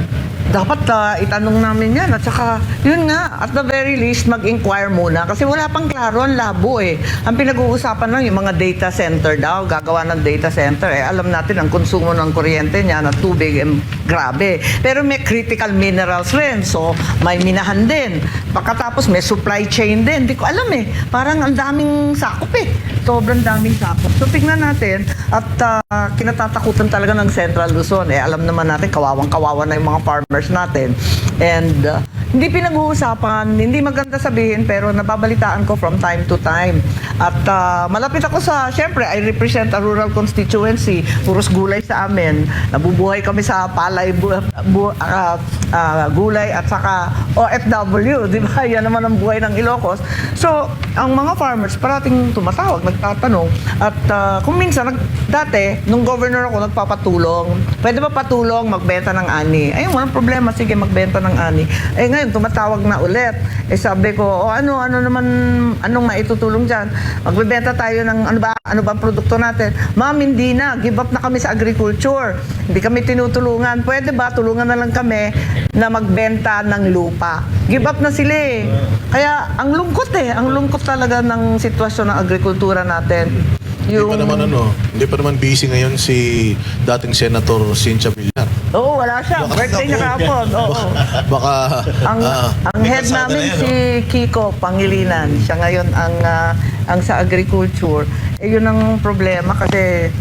Dapat itanong namin yan. At saka, yun nga, at the very least, mag-inquire muna. Kasi wala pang klaro, ang labo eh. Ang pinag-uusapan lang, yung mga data center daw, gagawa ng data center. Alam natin, ang konsumo ng kuryente niya na tubig, grabe. Pero may critical minerals rin. So, may minahan din. Pagkatapos, may supply chain din. Hindi ko alam eh. Parang ang daming sakop eh. Sobrang daming sakop. So, tignan natin. At kinatatakutan talaga ng Central Luzon. Alam naman natin, kawawang-kawawa na yung mga farmers natin. And hindi pinag-uusapan, hindi maganda sabihin, pero nababalitaan ko from time to time. At malapit ako sa, syempre, I represent a rural constituency, puros gulay sa amin. Nabubuhay kami sa palay, gulay at saka OFW, di ba? Yan naman ang buhay ng Ilocos. So, ang mga farmers parating tumatawag, nagtatanong. At kung minsan, dati, nung governor ako, nagpapatulong. Pwede ba patulong magbenta ng ani? Ayun, walang problema, sige, magbenta ng ani. Eh ngayon, tumatawag na ulit. Eh sabi ko, ano naman, anong maitutulong dyan? Magbebenta tayo ng, ano ba ang produkto natin? Ma'am, hindi na. Give up na kami sa agriculture. Hindi kami tinutulungan. Pwede ba, tulungan na lang kami na magbenta ng lupa. Give up na sila eh. Kaya, ang lungkot eh. Ang lungkot talaga ng sitwasyon ng agrikultura natin. Hindi pa naman busy ngayon si dating Senator Cynthia Villar. Oo, wala siya. Birthday niya kahapon. Oo. Baka Ang head namin si Kiko Pangilinan. Siya ngayon ang sa agriculture. Eh yun ang problema kasi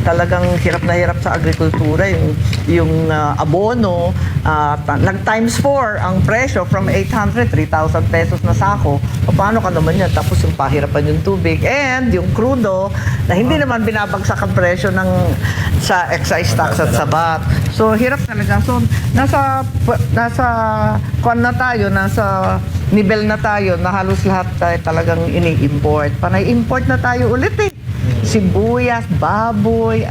talagang hirap na hirap sa agrikultura yung abono nag times 4 ang presyo from 800 3,000 pesos na sako. Paano ka naman yan? Tapos yung pahirapan yung tubig and yung crudo na hindi naman binabagsak ang presyo sa excise tax at sa VAT. So hirap talaga. So nasa kwan na tayo, nasa nivel na tayo na halos lahat talagang ini-import. Panay import na tayo ulit eh. Sibuyas, baboy,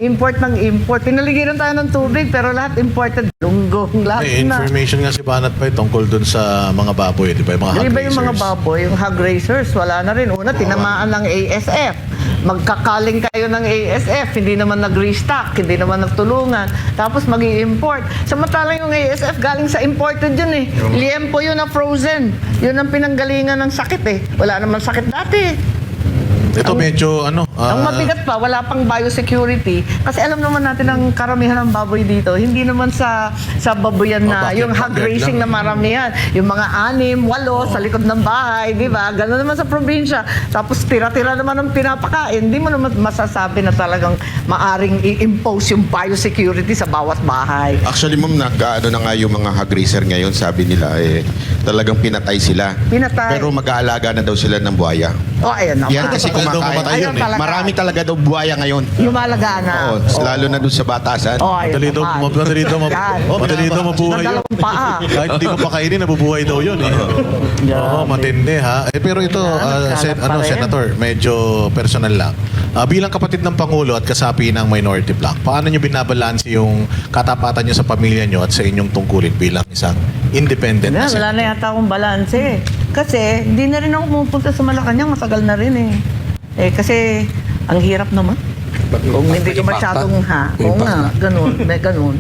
import ng import. Pinaligiran tayo ng tubig pero lahat imported. Lunggong, lahat may na. information nga si Banat pa tungkol dun sa mga baboy, di ba? Yung mga hog Di ba yung mga raisers. baboy, yung hog raisers, wala na rin. Una, tinamaan ng ASF. Magkakaling kayo ng ASF, hindi naman nag-restock, hindi naman nagtulungan. Tapos mag-i-import. Samantalang yung ASF galing sa imported yun eh. Liempo yun na frozen. Yun ang pinanggalingan ng sakit eh. Wala naman sakit dati eh. Ito medyo Ang mabigat pa, wala pang biosecurity. Kasi alam naman natin ang karamihan ng baboy dito, hindi naman sa baboyan na, yung hog raising na maramihan. Yung mga 6, 8 sa likod ng bahay, di ba? Gano'n naman sa probinsya. Tapos tira-tira naman ang pinapakain. Hindi mo naman masasabi na talagang maaring i-impose yung biosecurity sa bawat bahay. Actually, ma'am, na nga yung mga hog raiser ngayon, sabi nila, talagang pinatay sila. Pinatay. Pero mag-aalaga na daw sila ng buhaya. Ayun naman. Yan kasi Daw kumakain. mamatay yun, Ayun talaga. Marami talaga daw buhaya ngayon. Lumalaga na. Oo, lalo na doon sa batasan. madali daw mabuhay yun. Madalawang paa. Kahit hindi mo pakainin, nabubuhay daw yun eh. Oo, matindi ha. Pero ito, nagkalat pa rin. Senator, medyo personal lang. Bilang kapatid ng Pangulo at kasapi ng minority bloc, paano nyo binabalanse yung katapatan nyo sa pamilya nyo at sa inyong tungkulin bilang isang independent na Wala senator? na yata akong balanse. Kasi, hindi na rin ako pumupunta sa Malacanang. Matagal na rin eh. Kasi, ang hirap naman. Kung hindi ka masyadong oo nga, ganun. May ganun.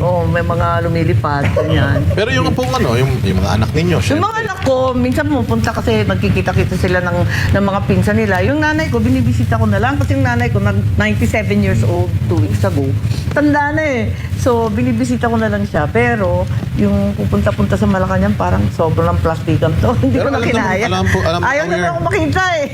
Oo, may mga lumilipad. Ganyan. Pero yung pong yung mga anak ninyo, Yung mga anak ko, minsan pumupunta kasi nagkikita-kita sila ng mga pinsan nila. Yung nanay ko, binibisita ko na lang. Kasi yung nanay ko, 97 years old 2 weeks ago. Tanda na eh. So, binibisita ko na lang siya. Pero, yung pupunta-punta sa Malacanang, parang sobrang plastikan to. Hindi ko Pero na kinaya. Ayaw na aware- ako makita eh.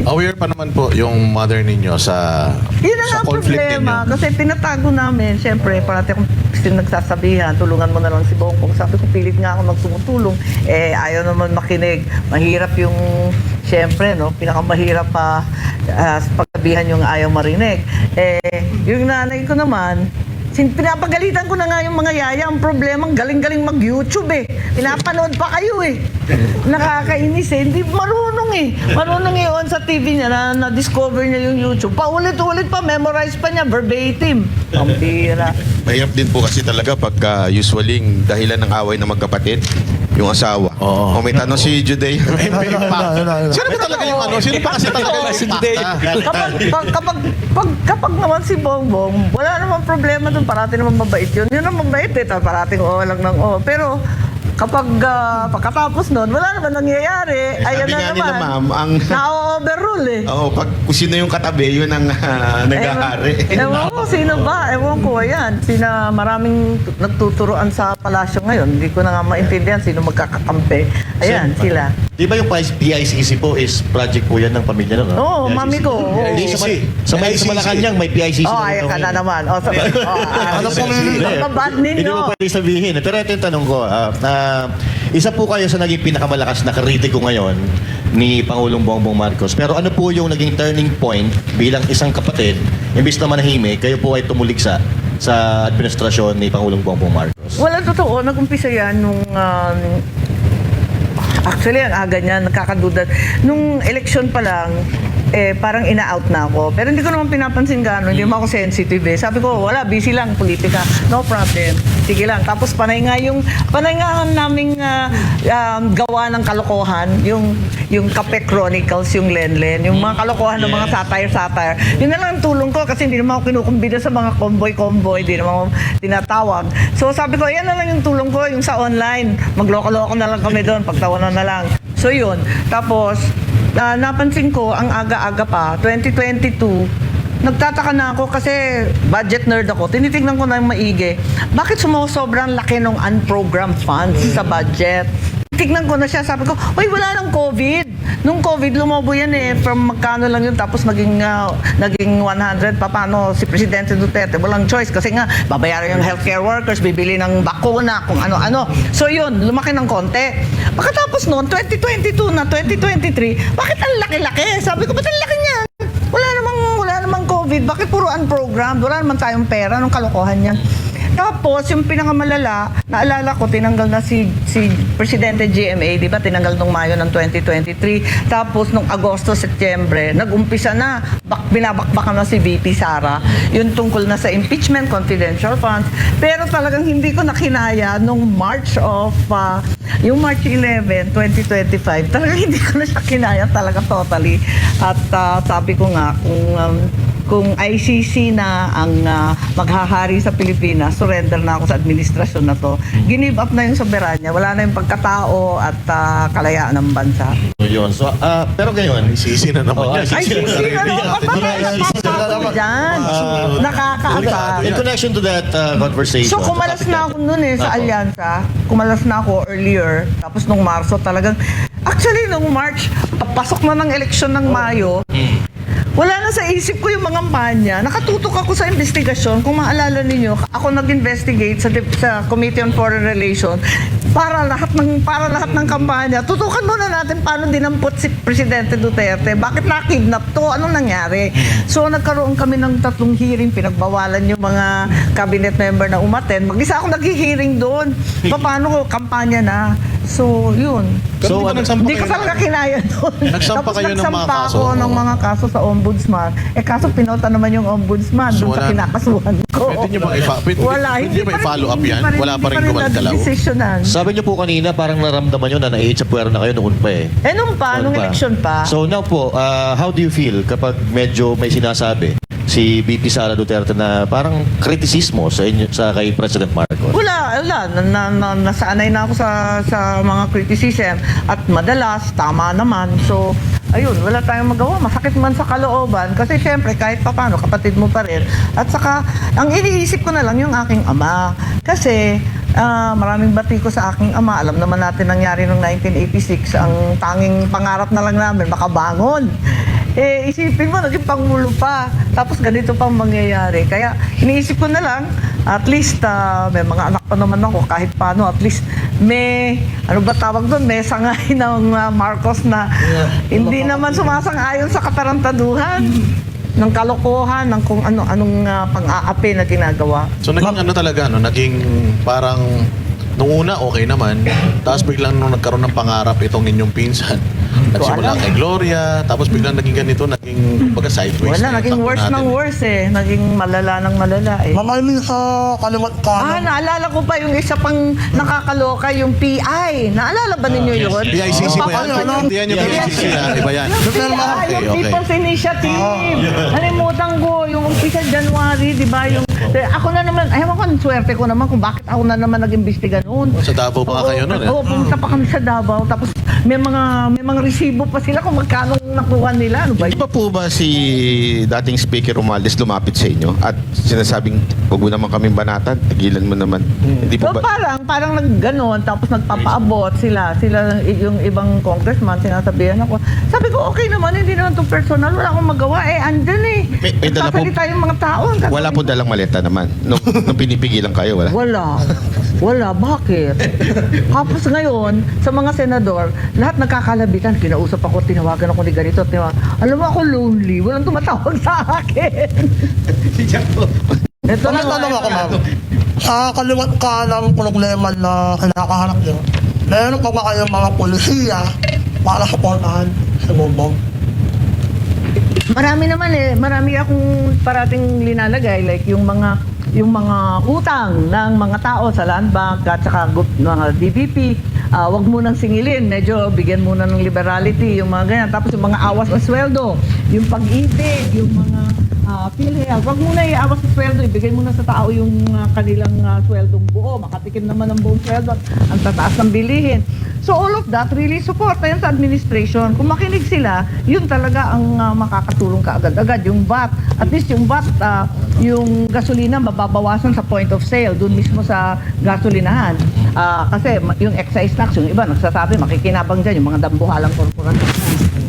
aware pa naman po yung mother ninyo sa Yun na nga sa ang conflict problema. ninyo. Kasi pinatago namin. Siyempre, parati akong nagsasabihan, tulungan mo na lang si Bongbong. Sabi ko, pilit nga ako magtumutulong. Ayaw naman makinig. Mahirap yung, siyempre, pinakamahirap pa sa pagsabihan yung ayaw marinig. Yung nanay ko naman, Pinapagalitan ko na nga yung mga yaya. Ang problema, ang galing-galing mag-YouTube eh. Pinapanood pa kayo eh. Nakakainis eh. Hindi marunong eh. Marunong yun sa TV niya na-discover niya yung YouTube. Paulit-ulit pa, memorize pa niya, verbatim. Ang bira. Mahirap din po kasi talaga pagka usually dahilan ng away ng magkapatid, yung asawa. Oo. O may tanong si Juday. Sino ba talaga yung ano? Sino ba kasi talaga yung Kapag naman si Bongbong, wala namang problema doon. Parati naman mabait yun. Yun ang mabait eh. Parating oo lang ng oo. Pero kapag pagkatapos nun, wala naman nangyayari. Ayan Sabi na nga nila, naman. ma'am, ang... Na-overrule eh. Oo, pag kung sino yung katabi, yun ang nag-aari. Ewan ko, sino ba? Ewan ko, ayan. Maraming nagtuturoan sa palasyo ngayon. Hindi ko na nga maintindihan sino magkakakampi. Ayan, sila. Di ba yung PICC po is project po yan ng pamilya nun? Oo, mami ko. Oo. Hindi, sa Malacanang may PICC. Oh, ayan ka na naman. Oh, sabi. Ano pong pagkabad Hindi ninyo? mo pwede sabihin. Pero ito yung tanong ko. Isa po kayo sa naging pinakamalakas na kritiko ngayon ni Pangulong Bongbong Marcos. Pero ano po yung naging turning point bilang isang kapatid, imbis na manahimik, kayo po ay tumuligsa sa administrasyon ni Pangulong Bongbong Marcos? Wala, totoo. Nag-umpisa yan nung... actually, ang aga niya, nakakaduda. Nung election pa lang, parang ina-out na ako. Pero hindi ko naman pinapansin gano'n. Hindi naman ako sensitive eh. Sabi ko, wala, busy lang, politika. No problem. Sige lang. Tapos panay nga naming gawa ng kalokohan, yung Kape Chronicles, yung Lenlen, yung mga kalokohan ng mga satire. Yun na lang ang tulong ko kasi hindi naman ako kinukumbida sa mga convoy, hindi naman ako tinatawag. So sabi ko, yan na lang yung tulong ko, yung sa online. Magloko-loko na lang kami doon, pagtawanan na lang. So yun. Tapos, napansin ko, ang aga-aga pa, 2022, nagtataka na ako kasi budget nerd ako. Tinitingnan ko na yung maigi. Bakit sobrang laki ng unprogrammed funds sa budget? Tignan ko na siya, sabi ko, uy, wala nang COVID. Nung COVID, lumobo yan eh. From magkano lang yun, tapos naging 100. Paano si Presidente Duterte? Walang choice kasi nga, babayaran yung healthcare workers, bibili ng bakuna, kung ano-ano. So yun, lumaki ng konti. Pagkatapos noon, 2022 na, 2023, bakit ang laki-laki? Sabi ko, ba't ang laki niyan? Wala namang COVID. Bakit puro unprogrammed? Wala naman tayong pera. Anong kalokohan yan? Tapos, yung pinakamalala, naalala ko, tinanggal na si Presidente GMA, di ba? Tinanggal nung Mayo ng 2023. Tapos, nung Agosto, Setyembre, nag-umpisa na, binabakbakan na si VP Sara. Yun tungkol na sa impeachment, confidential funds. Pero talagang hindi ko nakinaya nung March 11, 2025. Talagang hindi ko na siya kinaya talaga totally. At sabi ko nga, kung ICC na ang maghahari sa Pilipinas, surrender na ako sa administrasyon na to. Give up na yung soberanya, wala na yung pagkatao at kalayaan ng bansa. So yun. So, pero ngayon, Sisi na naman yan. ICC na naman, kapag dyan. Nakakaasa. in connection to that conversation. So kumalas na ako noon sa Alyansa. Kumalas na ako earlier. Tapos nung Marso talagang, actually nung March, pasok na ng eleksyon ng Mayo, wala na sa isip ko yung mga kampanya. Nakatutok ako sa investigasyon. Kung maalala ninyo, ako nag-investigate sa Committee on Foreign Relations para lahat ng kampanya. Tutukan muna natin paano dinampot si Presidente Duterte. Bakit na-kidnap to? Anong nangyari? So nagkaroon kami ng 3 hearing. Pinagbawalan yung mga cabinet member na umaten. Mag-isa ako nag-hearing doon. Paano ko kampanya na? So, yun. So, Hindi ko talaga kinaya doon. Nagsampa kayo ng mga Tapos nagsampa kaso? ako ng mga kaso sa ombudsman. Kaso pinota naman yung ombudsman So, doon sa wala- kinakasuhan ko. Pwede nyo bang Wala, hindi ba i-follow up yan? Wala pa rin gumagalaw? Desisyonan. sabi niyo po kanina, parang naramdaman niyo na na-age sa puwera na kayo noon pa eh. Nung Noon pa. election pa. So now po, how do you feel kapag medyo may sinasabi si VP Sara Duterte na parang kritisismo sa inyo, sa kay President Marcos? Wala. Nasanay na ako sa mga criticism at madalas, tama naman. So, ayun, wala tayong magawa. Masakit man sa kalooban kasi syempre kahit papano, kapatid mo pa rin. At saka, ang iniisip ko na lang yung aking ama. Kasi, maraming bati ko sa aking ama. Alam naman natin nangyari noong 1986. Ang tanging pangarap na lang namin, makabangon. Isipin mo, naging pangulo pa. Tapos ganito pang mangyayari. Kaya iniisip ko na lang, at least may mga anak pa naman ako, kahit paano, at least may, ano ba tawag doon, may sangay ng Marcos na hindi naman sumasang-ayon sa katarantaduhan. ng kalokohan, ng kung ano-anong pang-aapi na ginagawa. So naging ano talaga, no? Naging parang nung una okay naman, tapos biglang nung nagkaroon ng pangarap itong inyong pinsan, nagsimula alam. kay Gloria, tapos biglang naging ganito, naging baga sideways. Wala, na yung naging takbo worse natin ng eh. worse eh. Naging malala ng malala eh. Mamaliming sa kaliwat kanan. Naalala ko pa yung isa pang nakakaloka, yung PI. Naalala ba ninyo yun? PICC ba yan? Papalo, Hindi yan yung PICC na, iba yan. PI, Okay, yung okay. People's Initiative. Nalimutan ko, yung umpisa January, di ba? Yung, ako na naman, ayaw ko, ang swerte ko naman kung bakit ako na naman nag-imbestiga noon. Sa Davao pa kayo nun eh. Oo, pumunta pa kami sa Davao. Tapos may mga resibo pa sila kung magkano nakuha nila. Ano ba? Di ba po ba si dating Speaker Romualdez lumapit sa inyo at sinasabing, huwag mo naman kaming banatan, tigilan mo naman. Hindi po So ba? parang nagganon, tapos nagpapaabot sila yung ibang congressman, sinasabihan ako. Sabi ko, okay naman, hindi naman to personal, wala akong magawa. Andyan eh. May dala po- Nagsasalita yung mga tao. Wala po dalang maleta naman. Nung pinipigilan kayo, wala? Wala. Bakit? Tapos ngayon, sa mga senador, lahat nagkakalabitan. Kinausap ako, tinawagan ako ni ganito. Alam mo ako lonely. Walang tumatawag sa akin. Ito na Tanong ako, ma'am. Sa kaliwat kanang problema na kinakaharap nyo, meron pa ba kayong mga polisiya para supportahan sa bubong? Marami naman eh. Marami akong parating linalagay. Like yung mga utang ng mga tao sa land bank at saka mga DPP. Wag mo nang singilin. Medyo bigyan muna ng liberality. Yung mga ganyan. Tapos yung mga awas na sweldo. Yung pag-ibig. Yung mga PhilHealth. Wag mo na iawas sa sweldo. Ibigay mo na sa tao yung kanilang sweldong buo. Makatikim naman ng buong sweldo. Ang tataas ng bilihin. So all of that really support yan sa administration. Kung makinig sila, yun talaga ang makakatulong ka agad-agad. Yung VAT, at least yung VAT, yung gasolina mababawasan sa point of sale, dun mismo sa gasolinahan. Kasi yung excise tax, yung iba nagsasabi, makikinabang dyan, yung mga dambuhalang korporasyon.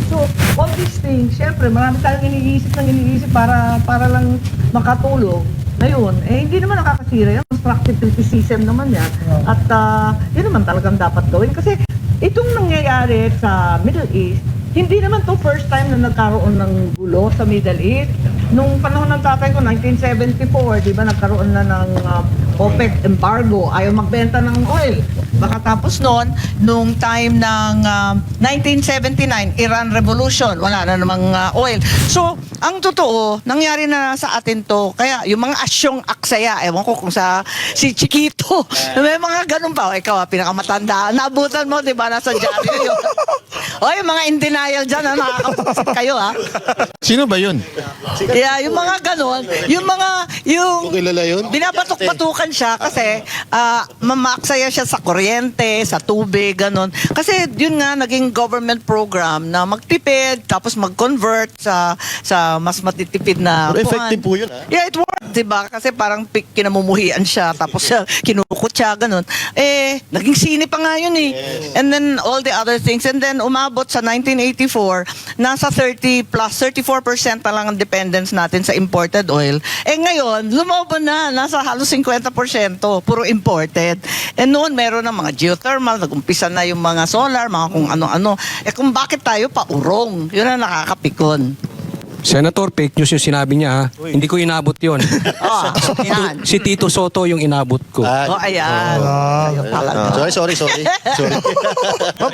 So, all these things, syempre, marami tayong iniisip para lang makatulong. Ngayon, hindi naman nakakasira yan. Constructive criticism naman yan. At yun naman talagang dapat gawin. Kasi itong nangyayari sa Middle East, hindi naman to first time na nagkaroon ng gulo sa Middle East. Nung panahon ng tatay ko, 1974, di ba, nagkaroon na ng OPEC embargo. Ayaw magbenta ng oil. Baka tapos noon, nung time ng 1979, Iran Revolution, wala na namang oil. So, ang totoo, nangyari na sa atin to. Kaya yung mga asyong aksaya, ewan ko kung si Chiquito, may mga ganun pa. Ikaw, pinakamatanda. Naabutan mo, di ba, nasa dyaryo yun. O, yung mga in denial dyan, nakakapagsit kayo, ha? Sino ba yun? Yeah, yung mga ganun, yung Kilala yun? binabatok-batukan siya kasi mamaksaya siya sa kuryente, sa tubig, ganun. Kasi yun nga, naging government program na magtipid, tapos mag-convert sa mas matitipid na Pero effective po yun, Yeah, it worked, diba? Kasi parang kinamumuhian siya, tapos kinukot siya, ganun. Naging sine pa nga yun eh. Yes. And then all the other things. And then umabot sa 1984, nasa 34% na lang ang dependence natin sa imported oil. Ngayon, lumoban na, nasa halos 50%, puro imported. Noon, meron ng mga geothermal, nagumpisa na yung mga solar, mga kung ano-ano. Kung bakit tayo paurong, yun ang nakakapikon. Senator, fake news yung sinabi niya ha. Hindi ko inabot yun. Yan. Si Tito Soto yung inabot ko. Ayan. Kayo talaga. Sorry.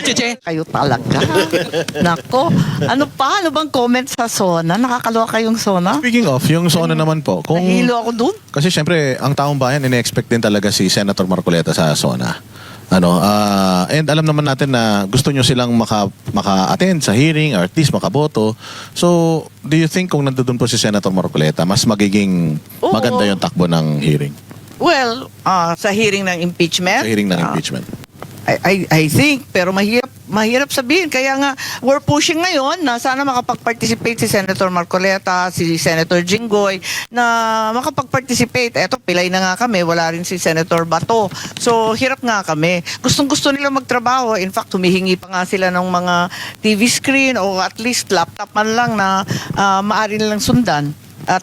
Cheche. Kayo talaga. Nako. Ano bang comment sa SONA? Nakakaloka yung SONA? Speaking of, yung SONA naman po, kung... Nahilo ako dun. Kasi syempre, ang taong bayan, ine-expect din talaga si Senator Marcoleta sa SONA. And alam naman natin na gusto nyo silang maka-attend sa hearing or at least makaboto. So, do you think kung nandoon po si Senator Marcoleta, mas magiging Oo. maganda yung takbo ng hearing? Well, sa hearing ng impeachment? Sa hearing ng impeachment. I think, pero mahirap sabihin. Kaya nga, we're pushing ngayon na sana makapag-participate si Senator Marcoleta, si Senator Jinggoy, na makapag-participate. Eto, pilay na nga kami. Wala rin si Senator Bato. So, hirap nga kami. Gustong-gusto nila magtrabaho. In fact, humihingi pa nga sila ng mga TV screen o at least laptop man lang na maaari nilang sundan at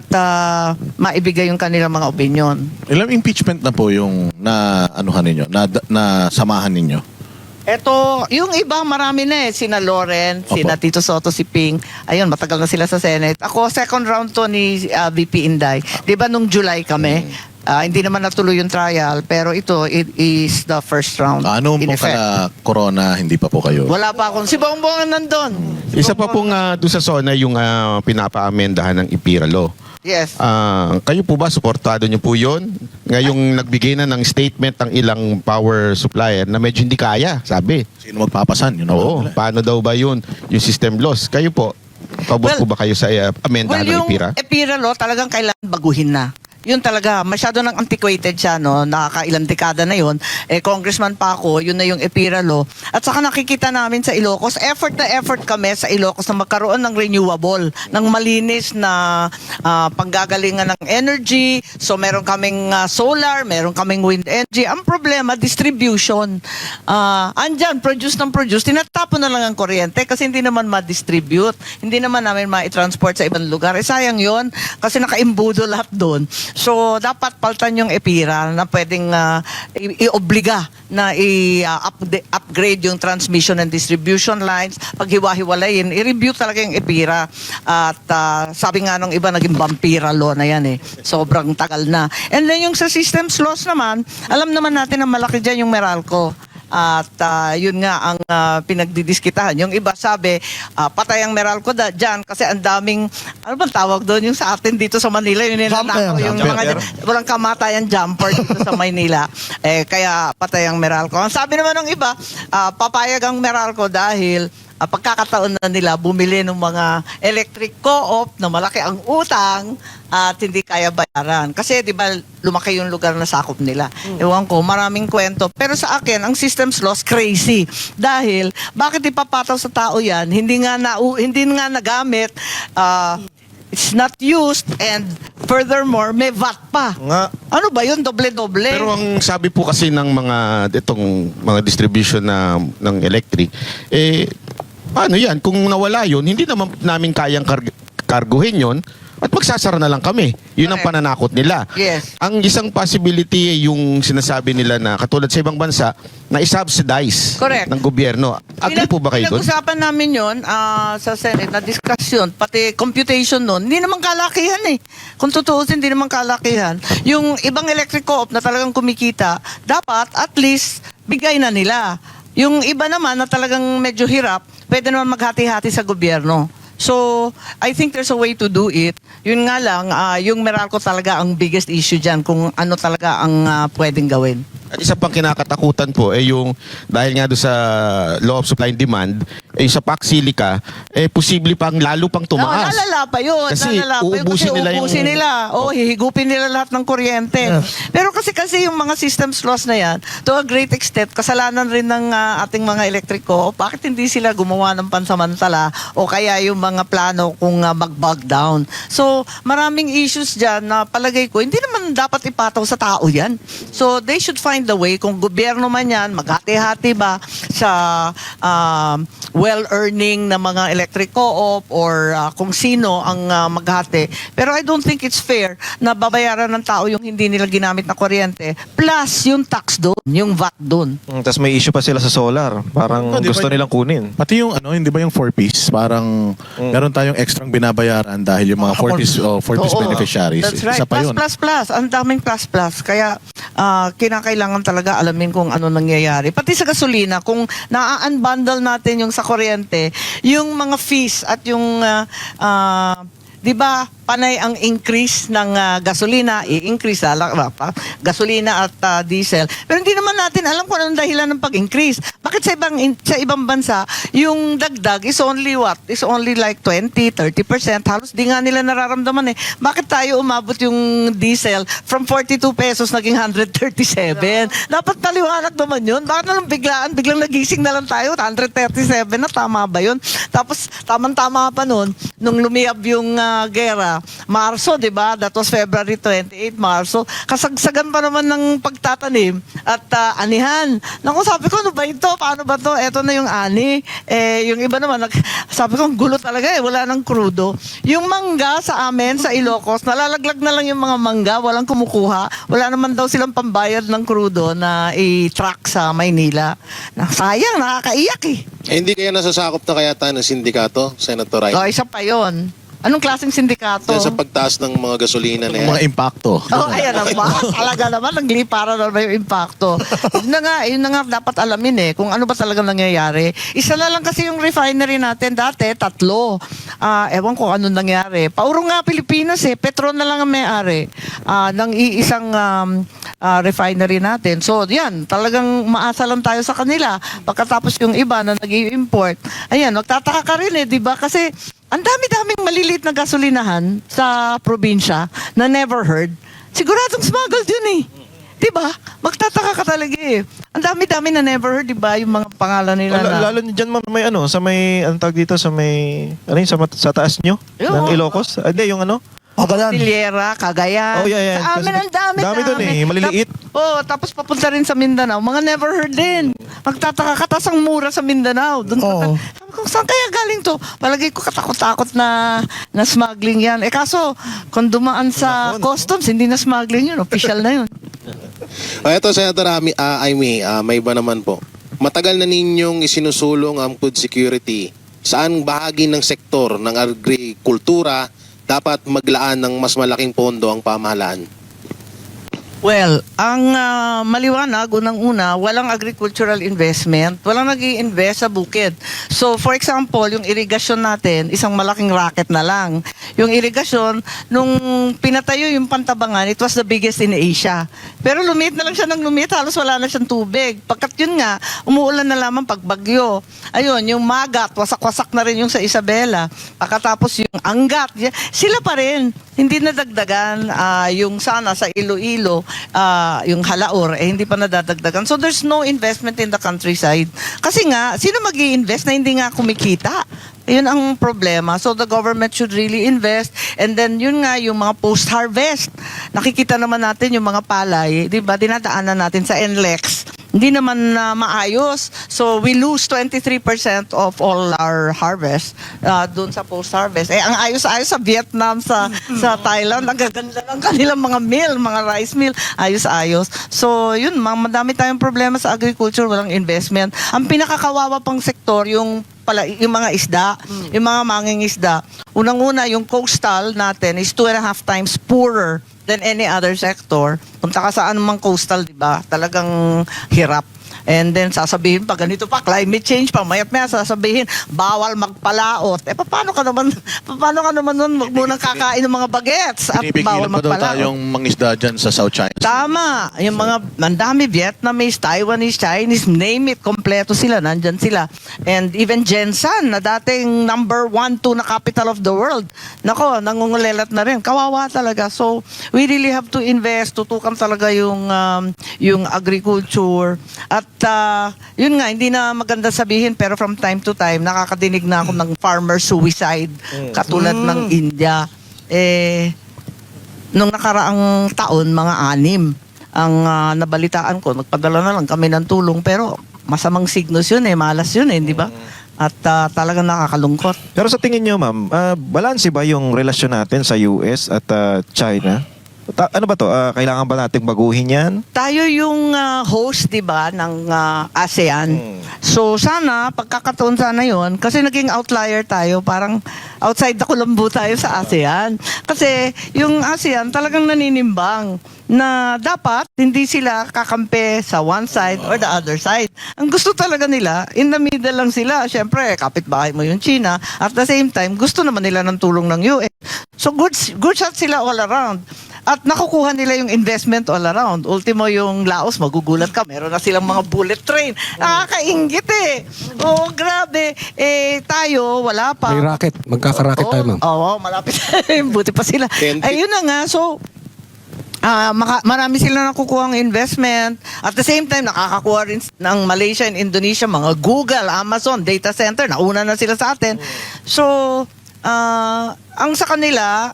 maibigay yung kanilang mga opinion. Ilang impeachment na po yung na anuhan ninyo, na samahan ninyo? Eto, yung iba marami na eh. Sina Loren, sina Tito Soto, si Ping. Ayun, matagal na sila sa Senate. Ako, second round to ni VP Inday. Di ba nung July kami? Hindi naman natuloy yung trial, pero ito, it is the first round. Ano in po effect. kala corona, hindi pa po kayo? Wala pa akong, si Bongbong nandun. Isa pa pong doon sa SONA yung pinapa-amendahan ng IPIRA law. Yes. Kayo po ba, suportado niyo po yun? Ngayong nagbigay na ng statement ng ilang power supplier na medyo hindi kaya, sabi. Sino magpapasan? Yun ang Oo, wala. paano daw ba yun? Yung system loss. Kayo po, pabor Well, po ba kayo sa amendahan ng yung IPIRA? EPIRA law talagang kailangan baguhin na. Yun talaga, masyado nang antiquated siya, no? Nakakailang dekada na yun. Congressman pa ako, yun na yung EPIRA law. At saka nakikita namin sa Ilocos, effort na effort kami sa Ilocos na magkaroon ng renewable, ng malinis na panggagalingan ng energy. So meron kaming solar, meron kaming wind energy. Ang problema, distribution. Andyan, produce ng produce, tinatapon na lang ang kuryente kasi hindi naman ma-distribute. Hindi naman namin ma-transport sa ibang lugar. Sayang yun, kasi nakaimbudo lahat doon. So, dapat paltan yung EPIRA na pwedeng i-obliga na i-upgrade yung transmission and distribution lines. Paghiwa-hiwalayin, i-review talaga yung EPIRA. At sabi nga nung iba, naging vampira law na yan eh. Sobrang tagal na. And then yung sa systems laws naman, alam naman natin na malaki dyan yung Meralco. At yun nga ang pinagdidiskitahan. Yung iba sabi, patay ang Meralco dyan kasi ang daming, ano bang tawag doon yung sa atin dito sa Manila, yung ninanakaw, yung mga walang kamatayan jumper dito sa Maynila. Kaya patay ang Meralco. Ang sabi naman ng iba, papayag ang Meralco dahil pagkakataon na nila bumili ng mga electric co-op na malaki ang utang at hindi kaya bayaran. Kasi di ba lumaki yung lugar na sakop nila. Ewan ko, maraming kwento. Pero sa akin, ang systems laws crazy. Dahil, bakit ipapataw sa tao yan? Hindi nga nagamit. It's not used and furthermore, may VAT pa. Nga. Ano ba yun? Doble-doble. Pero ang sabi po kasi ng mga distribution ng electric, paano yan? Kung nawala yun, hindi naman namin kayang karguhin yun at magsasara na lang kami. Yun ang Correct. pananakot nila. Yes. Ang isang possibility yung sinasabi nila na katulad sa ibang bansa na i-subsidize Correct. ng gobyerno. Agree po ba kayo doon? Pinag-usapan namin yun sa Senate na discussion, pati computation nun. Hindi naman kalakihan eh. Kung tutuusin, hindi naman kalakihan. Yung ibang electric co-op na talagang kumikita, dapat at least bigay na nila. Yung iba naman na talagang medyo hirap, pwede naman maghati-hati sa gobyerno. So, I think there's a way to do it. Yun nga lang, yung Meralco talaga ang biggest issue dyan kung ano talaga ang pwedeng gawin. At isa pang kinakatakutan po yung dahil nga doon sa law of supply and demand, sa PAC Silica, posible pang lalo pang tumaas. Lalala pa yun. Kasi Lalala pa yun. uubusin nila yung- uubusin nila. Hihigupin nila lahat ng kuryente. Pero kasi yung mga systems laws na yan, to a great extent, kasalanan rin ng ating mga elektriko, bakit hindi sila gumawa ng pansamantala o kaya yung mga plano kung mag-bug down. So, maraming issues dyan na palagay ko, hindi naman dapat ipataw sa tao yan. So, they should find the way, kung gobyerno man yan, maghati-hati ba sa well-earning na mga electric co-op or kung sino ang maghati. Pero I don't think it's fair na babayaran ng tao yung hindi nila ginamit na kuryente plus yung tax doon, yung VAT doon. Tapos may issue pa sila sa solar. Parang Di ba gusto nilang kunin. Pati yung hindi ba yung 4Ps, parang meron tayong extrang binabayaran dahil yung mga 4Ps beneficiaries. That's right. Isa pa yun. Plus. Ang daming plus. Kaya kinakailangan talaga alamin kung ano nangyayari. Pati sa gasolina, kung na-unbundle natin yung sa kuryente, yung mga fees at yung, di ba, panay ang increase ng gasolina, i-increase gasolina at diesel. Pero hindi naman natin alam kung anong dahilan ng pag-increase. Bakit sa ibang bansa, yung dagdag is only what? Is only like 20-30%. Halos di nga nila nararamdaman eh. Bakit tayo umabot yung diesel from 42 pesos naging 137? Dapat paliwanag naman yun. Bakit nalang biglang nagising na lang tayo, 137 na, tama ba yun? Tapos, tamang-tama pa nun, nung lumiyab yung gera. Marso, di ba? That was February 28, Marso. Kasagsagan pa naman ng pagtatanim at anihan. Naku, sabi ko, ano ba ito? Paano ba to? Eto na yung ani. Yung iba naman, sabi ko, ang gulo talaga wala nang krudo. Yung mangga sa amin, sa Ilocos, nalalaglag na lang yung mga mangga, walang kumukuha. Wala naman daw silang pambayad ng krudo na i-truck sa Maynila. Sayang, nakakaiyak eh. Hindi kaya nasasakop na kaya tayo ng sindikato, Senator Ray? O, isa pa yon. Anong klaseng sindikato? Yan sa pagtaas ng mga gasolina na yan. Mga impacto. Oh, ayan naman. Talaga naman, nagliparan na ba yung impacto? Yun na nga dapat alamin kung ano ba talaga nangyayari. Isa na lang kasi yung refinery natin dati, 3. Ewan ko ano nangyari. Pauro nga Pilipinas Petron na lang ang may-ari ng iisang refinery natin. So, yan, talagang maasa lang tayo sa kanila. Pagkatapos yung iba na nag-i-import, ayan, magtataka ka rin di ba? Kasi ang dami-daming maliliit na gasolinahan sa probinsya na never heard. Siguradong smuggled yun Diba? Magtataka ka talaga Ang dami-dami na never heard, diba? Yung mga pangalan nila na... Lalo dyan, ma'am, may sa may, anong tawag dito, sa may, sa taas nyo? Yung- Ng Ilocos? Hindi, yung Pagalan. Tiliera, Cagayan. Oh, yeah. Sa amin, ang dami. Dami dun maliliit. Tapos papunta rin sa Mindanao. Mga never heard din. Magtataka ka, tas ang mura sa Mindanao. Oo. Sabi ko, saan kaya galing to? Palagay ko katakot-takot na smuggling yan. Kaso, kung dumaan sa customs, hindi na smuggling yun. Official na yun. Ito, Senator Amy, may iba naman po. Matagal na ninyong isinusulong ang food security. Saan bahagi ng sektor ng agrikultura dapat maglaan ng mas malaking pondo ang pamahalaan? Well, ang maliwanag, unang-una, walang agricultural investment, walang nag-i-invest sa bukid. So, for example, yung irigasyon natin, isang malaking racket na lang. Yung irigasyon, nung pinatayo yung Pantabangan, it was the biggest in Asia. Pero lumit na lang siya ng lumit, halos wala na siyang tubig. Pagkat yun nga, umuulan na lamang pagbagyo. Ayun, yung Magat, wasak-wasak na rin yung sa Isabela. Pagkatapos yung Angat, sila pa rin. Hindi nadagdagan yung sana sa Iloilo, yung Halaor, hindi pa nadadagdagan. So there's no investment in the countryside. Kasi nga, sino mag-i-invest na hindi nga kumikita? Yun ang problema. So the government should really invest. And then yun nga, yung mga post-harvest. Nakikita naman natin yung mga palay, di ba? Dinadaanan natin sa NLEX. Hindi naman maayos. So we lose 23% of all our harvest doon sa post-harvest. Ang ayos-ayos sa Vietnam, sa Thailand, ang gaganda ng kanilang mga mill, mga rice mill, ayos-ayos. So yun, madami tayong problema sa agriculture, walang investment. Ang pinakakawawa pang sektor, yung mga isda, yung mga mangingisda. Unang-una, yung coastal natin is 2.5 times poorer than any other sector. Punta ka sa anumang coastal, di ba? Talagang hirap. And then sasabihin pa, ganito pa, climate change pa, mayat-maya sasabihin, bawal magpalaot. Paano ka naman nun, wag munang kakain ng mga bagets at bawal Pinipigilan pa daw magpalaot. tayong mangisda dyan sa South China Sea. Tama. Yung mga, mandami, Vietnamese, Taiwanese, Chinese, name it, kompleto sila, nandyan sila. And even Jensan, na dating number 1, 2 na capital of the world. Nako, nangungulelat na rin. Kawawa talaga. So, we really have to invest, tutukan talaga yung agriculture. At yun nga, hindi na maganda sabihin, pero from time to time, nakakadinig na ako ng farmer suicide, katulad ng India. Nung nakaraang taon, mga 6 ang nabalitaan ko, nagpadala na lang kami ng tulong, pero masamang signos yun malas yun di ba? At talagang nakakalungkot. Pero sa tingin nyo, ma'am, balanse ba yung relasyon natin sa US at China? Ano ba to? Kailangan ba nating baguhin yan? Tayo yung host, di ba, ng ASEAN. So sana, pagkakataon sana yun, kasi naging outlier tayo, parang outside the Colombo tayo sa ASEAN. Kasi yung ASEAN talagang naninimbang na dapat hindi sila kakampi sa one side or the other side. Ang gusto talaga nila, in the middle lang sila. Siyempre, kapitbahay mo yung China. At the same time, gusto naman nila ng tulong ng US. So good shot sila all around. At nakukuha nila yung investment all around. Ultimo yung Laos, magugulat ka, meron na silang mga bullet train. Nakakaingit Oh, grabe. Tayo, wala pa. May racket. Magkakaracket tayo, ma'am. Oo, malapit. Buti pa sila. Ayun na nga, so marami sila nakukuha ng investment. At the same time, nakakakuha rin ng Malaysia and Indonesia, mga Google, Amazon, data center, nauna na sila sa atin. So, ang sa kanila,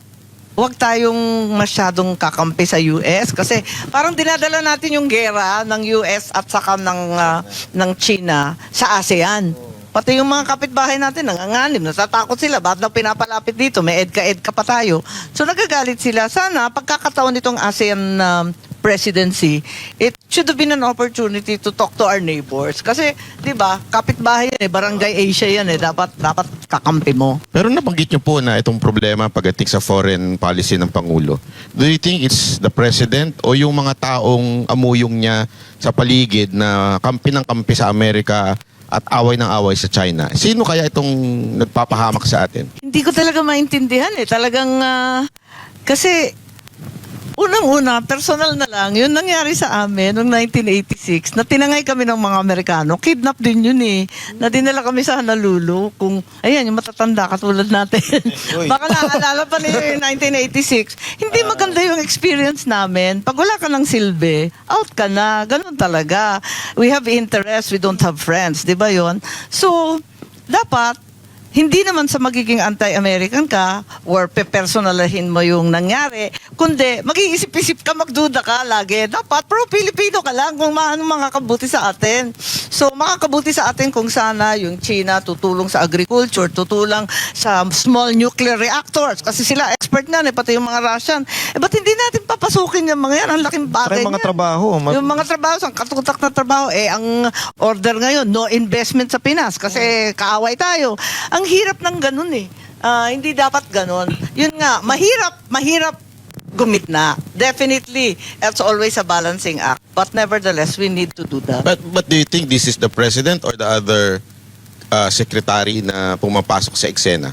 huwag tayong masyadong kakampi sa US kasi parang dinadala natin yung gera ng US at saka ng China sa ASEAN. Pati yung mga kapitbahay natin, nanganganib, natatakot sila. Bakit daw pinapalapit dito? May EDCA pa tayo. So nagagalit sila. Sana, pagkakataon nitong ASEAN presidency, it should have been an opportunity to talk to our neighbors. Kasi, di ba, kapitbahay yan eh, barangay Asia yan eh, dapat kakampi mo. Pero nabanggit niyo po na itong problema pagdating sa foreign policy ng Pangulo. Do you think it's the President o yung mga taong amuyong niya sa paligid na kampi ng kampi sa Amerika at away ng away sa China? Sino kaya itong nagpapahamak sa atin? Hindi ko talaga maintindihan eh. Talagang, kasi, unang-una, personal na lang, yun nangyari sa amin noong 1986, na tinangay kami ng mga Amerikano. Kidnap din yun eh. Na dinala kami sa Honolulu. Kung, ayan, yung matatanda katulad natin. Baka naalala pa ni 1986. Hindi maganda yung experience namin. Pag wala ka ng silbi, out ka na. Ganun talaga. We have interests, we don't have friends. Di ba yun? So, dapat, hindi naman sa magiging anti-American ka or pepersonalahin mo yung nangyari, kundi mag-iisip-isip ka, magduda ka lagi. Dapat pro-Pilipino ka lang kung maano makakabuti sa atin. So, makakabuti sa atin kung sana yung China tutulong sa agriculture, tutulong sa small nuclear reactors. Kasi sila expert na, pati yung mga Russian. Ba't hindi natin papasukin yung mga yan? Ang laking bagay Yung mga niyan. trabaho. Yung mga trabaho, ang katutak na trabaho, ang order ngayon, no investment sa Pinas kasi kaaway tayo. Ang hirap ng ganun eh. Hindi dapat ganun. Yun nga, mahirap gumitna. Definitely, it's always a balancing act. But nevertheless, we need to do that. But do you think this is the President or the other secretary na pumapasok sa eksena?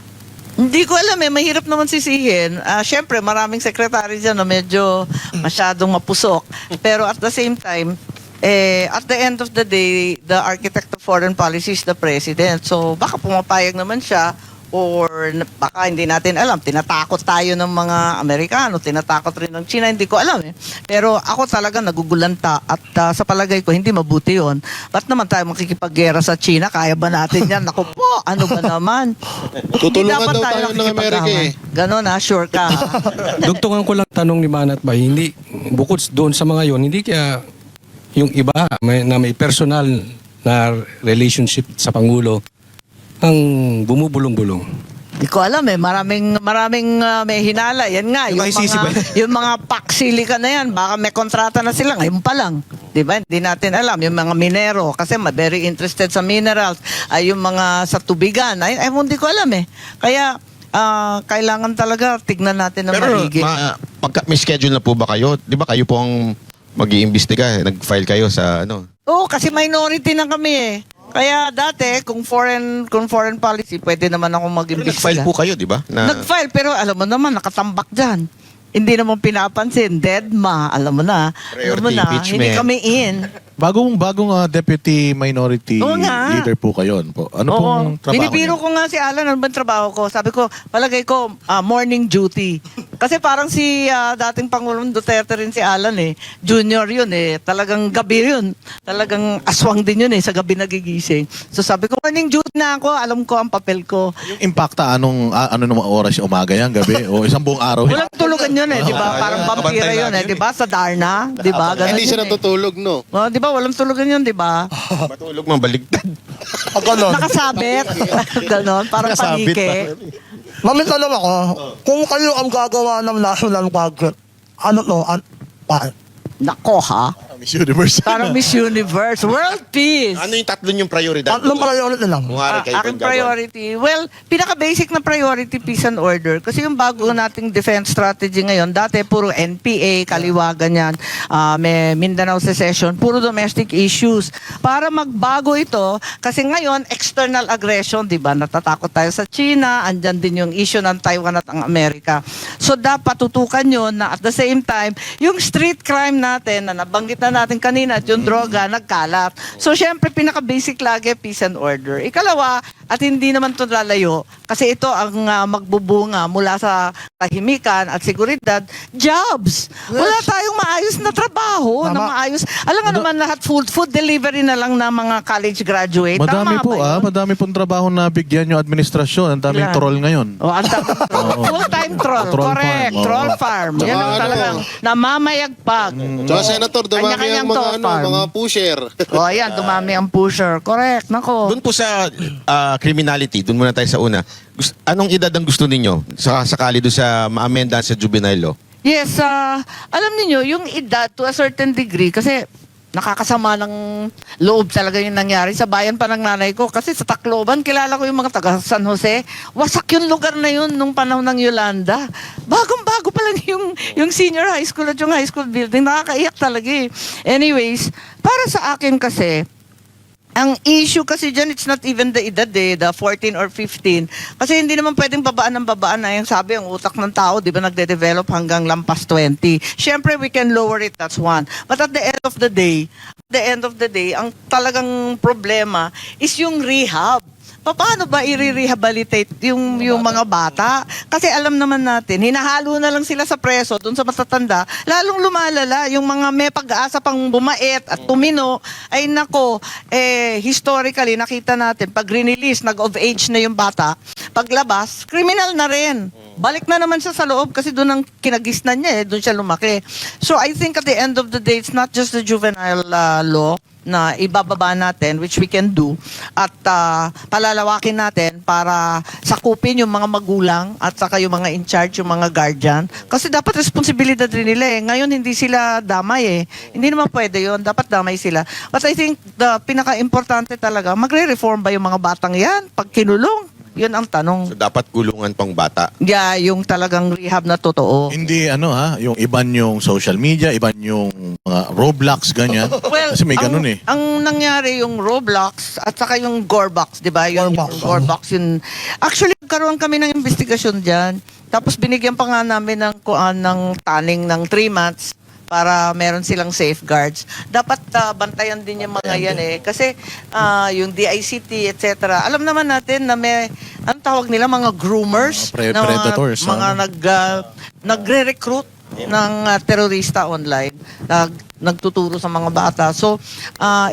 Hindi ko alam eh, mahirap naman sisihin. Siyempre, maraming sekretary dyan na medyo masyadong mapusok. Pero at the same time, at the end of the day, the architect of foreign policy is the president. So, baka pumapayag naman siya or baka hindi natin alam. Tinatakot tayo ng mga Amerikano, tinatakot rin ng China, hindi ko alam eh. Pero ako talaga nagugulanta at sa palagay ko, hindi mabuti yun. Ba't naman tayo makikipaggera sa China? Kaya ba natin yan? Naku po, ano ba naman? Tutulungan Hindi dapat daw tayo ng Amerika eh. Ganon ha, sure ka ha? Dugtungan ko lang tanong ni Manat Bay, hindi, bukod doon sa mga yon, hindi kaya yung iba na may personal na relationship sa Pangulo ang bumubulong-bulong. Hindi ko alam eh. Maraming may hinala. Yan nga. Yung ICC ba? Yung mga paksilikan na yan, baka may kontrata na sila. Ngayon pa lang. Di ba? Hindi natin alam. Yung mga minero, kasi very interested sa minerals. Ay, yung mga sa tubigan. Ay, hindi ko alam eh. Kaya, kailangan talaga tignan natin ng Pero maigi. may schedule na po ba kayo? Di ba kayo po ang mag-iimbestiga? Nag-file kayo sa ano? Oo, kasi minority na kami eh. Kaya dati, kung foreign policy, pwede naman ako Pero mag-imbestiga. nag-file po kayo, di ba? Nag-file, pero alam mo naman, nakatambak dyan. Hindi naman pinapansin. Deadma, alam mo na. Alam mo Priority na, impeachment. hindi kami in. Bagong deputy minority Oo nga. leader po kayo. Ano Oo. pong trabaho Binibiro niyo? ko nga si Alan, ano ba trabaho ko? Sabi ko, palagay ko, morning duty. Kasi parang si dating Pangulong Duterte rin si Alan eh. Junior yun eh. Talagang gabi yun. Talagang aswang din yun eh. Sa gabi nagigising. So sabi ko, morning duty na ako. Alam ko ang papel ko. Yung impacta, ano naman oras, umaga yan, gabi? O isang buong araw? Walang tulugan yun eh, di ba? Parang vampira yun eh, di ba? Sa Darna, di ba? Ganun Hindi siya yun eh. natutulog, no? Oh, di ba? Walang tulugan yun, di ba? Matulog mang baligtad. Ganon. Nakasabit. Ganon, parang Nakasabit panike. Mami, tanong ako, kung kayo ang gagawa ng national budget, ano to? Nako ha? Miss Universe. Parang Miss Universe. World Peace. Ano yung tatlo yung prioridad? Tatlong priority lang. Kung hari kayo Aking kung gagawin. priority, well, pinaka-basic na priority, peace and order. Kasi yung bago nating defense strategy ngayon, dati puro NPA, kaliwa, ganyan, may Mindanao secession, puro domestic issues. Para magbago ito, kasi ngayon, external aggression, di ba? Natatakot tayo sa China, andyan din yung issue ng Taiwan at ang Amerika. So, dapat tutukan yun na at the same time, yung street crime natin, na nabanggit na natin kanina, at yung droga, nagkalat. So, syempre, pinaka-basic lagi, peace and order. Ikalawa, at hindi naman ito lalayo, kasi ito ang magbubunga mula sa katahimikan at seguridad, jobs. Wala tayong maayos na trabaho, na Tama. maayos. Alam nga naman lahat food delivery na lang ng mga college graduate. Madami Tama po ba yun? madami pong trabaho na bigyan yung administrasyon. Ang daming Ilan? troll ngayon. Oh, ang full-time troll. Troll Correct. farm. Oo. Troll farm. Tsaka Yan ang ano, talagang namamayagpag. Tsaka Senator, dumami Kanya-kanyang ang mga, troll farm. mga pusher. O, ayan, dumami ang pusher. Correct. Nako. Doon po sa criminality, doon muna tayo sa una. Anong edad ang gusto ninyo? Sakali doon sa maamenda sa juvenile law? Yes, alam niyo yung edad to a certain degree, kasi nakakasama ng loob talaga yung nangyari sa bayan pa ng nanay ko. Kasi sa Tacloban, kilala ko yung mga taga San Jose. Wasak yung lugar na yun nung panahon ng Yolanda. Bagong-bago pa lang yung senior high school at yung high school building. Nakakaiyak talaga eh. Anyways, para sa akin kasi, ang issue kasi dyan, it's not even the edad eh, the 14 or 15. Kasi hindi naman pwedeng babaan ng babaan na yung sabi, ang utak ng tao, di ba, nagde-develop hanggang lampas 20. Siyempre, we can lower it, that's one. But at the end of the day, ang talagang problema is yung rehab. Paano ba i-rehabilitate yung mga bata? Kasi alam naman natin, hinahalo na lang sila sa preso, dun sa matatanda, lalong lumalala. Yung mga may pag-asa pang bumait at tumino, ay nako, historically, nakita natin, pag release, nag-of age na yung bata, paglabas, criminal na rin. Balik na naman siya sa loob kasi doon ang kinagisnan niya, doon siya lumaki. So I think at the end of the day, it's not just the juvenile law na ibababa natin, which we can do, at palalawakin natin para sakupin yung mga magulang at saka yung mga in charge, yung mga guardian. Kasi dapat responsibilidad rin nila eh. Ngayon hindi sila damay eh. Hindi naman pwede yun. Dapat damay sila. But I think the pinaka-importante talaga, magre-reform ba yung mga batang yan pag kinulong? Yun ang tanong. So, dapat gulungan pang bata. Yeah, yung talagang rehab na totoo. Hindi yung iban yung social media, iban yung mga Roblox, ganyan. Well, Kasi may ganun eh. Ang nangyari yung Roblox at saka yung Gorebox, di ba? Yung Gorebox. Gorebox yun. Actually, nagkaroon kami ng investigasyon dyan. Tapos binigyan pa nga namin ng taning ng 3 months para meron silang safeguards. Dapat bantayan din yung mga yan eh. Kasi yung DICT, etc. Alam naman natin na may, anong tawag nila, mga groomers. na Predators. Mga nagre-recruit ng terorista online. Nagtuturo sa mga bata. So,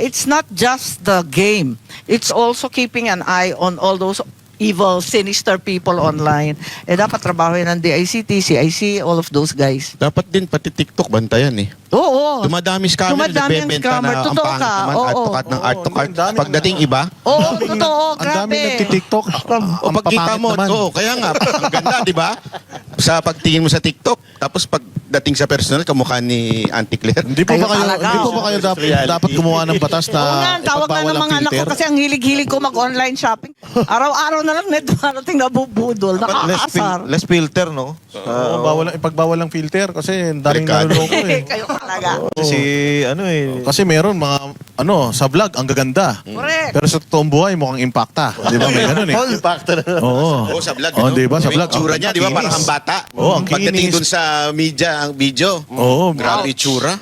it's not just the game. It's also keeping an eye on all those evil, sinister people online. Dapat trabahoin ng DICT, CIC, all of those guys. Dapat din pati TikTok bantayan eh. Oo. Dumadami scammer, Dumadami ang nagbebenta scammer. na ang Totoo pangit ka. naman, Oo. add to cart ng art to cart. Ang dami- Pagdating iba, Oo, totoo. Ang dami Grabe. nagti-TikTok. o pagkita mo, oo, kaya nga, ang ganda, di ba? Sa pagtingin mo sa TikTok, tapos pagdating sa personal, kamukha ni Auntie Claire. Hindi po Kayo ba kayo, talaga, hindi po ba kayo dapat gumawa ng batas na Oo nga, ang tawag na ipagbawal ng ang mga anak ko filter? kasi ang hilig-hilig ko mag-online shopping. Araw-araw na lang net darating na bubudol. Nakakaasar. Less filter, no? Oo, ipagbawal ang filter kasi ang daming Delikado. naluloko eh. Kayo talaga. Kasi ano eh. Kasi meron mga sa vlog ang gaganda. Correct. Pero sa totoong buhay mukhang impacta. Di ba? May ganun eh. Oo. Oo, sa vlog. Oh, di ba? Sa May vlog. itsura niya, di ba? Ang Parang ang bata. Oo, ang Pagdating kinis. dun sa media, ang video. Oo. Grabe itsura.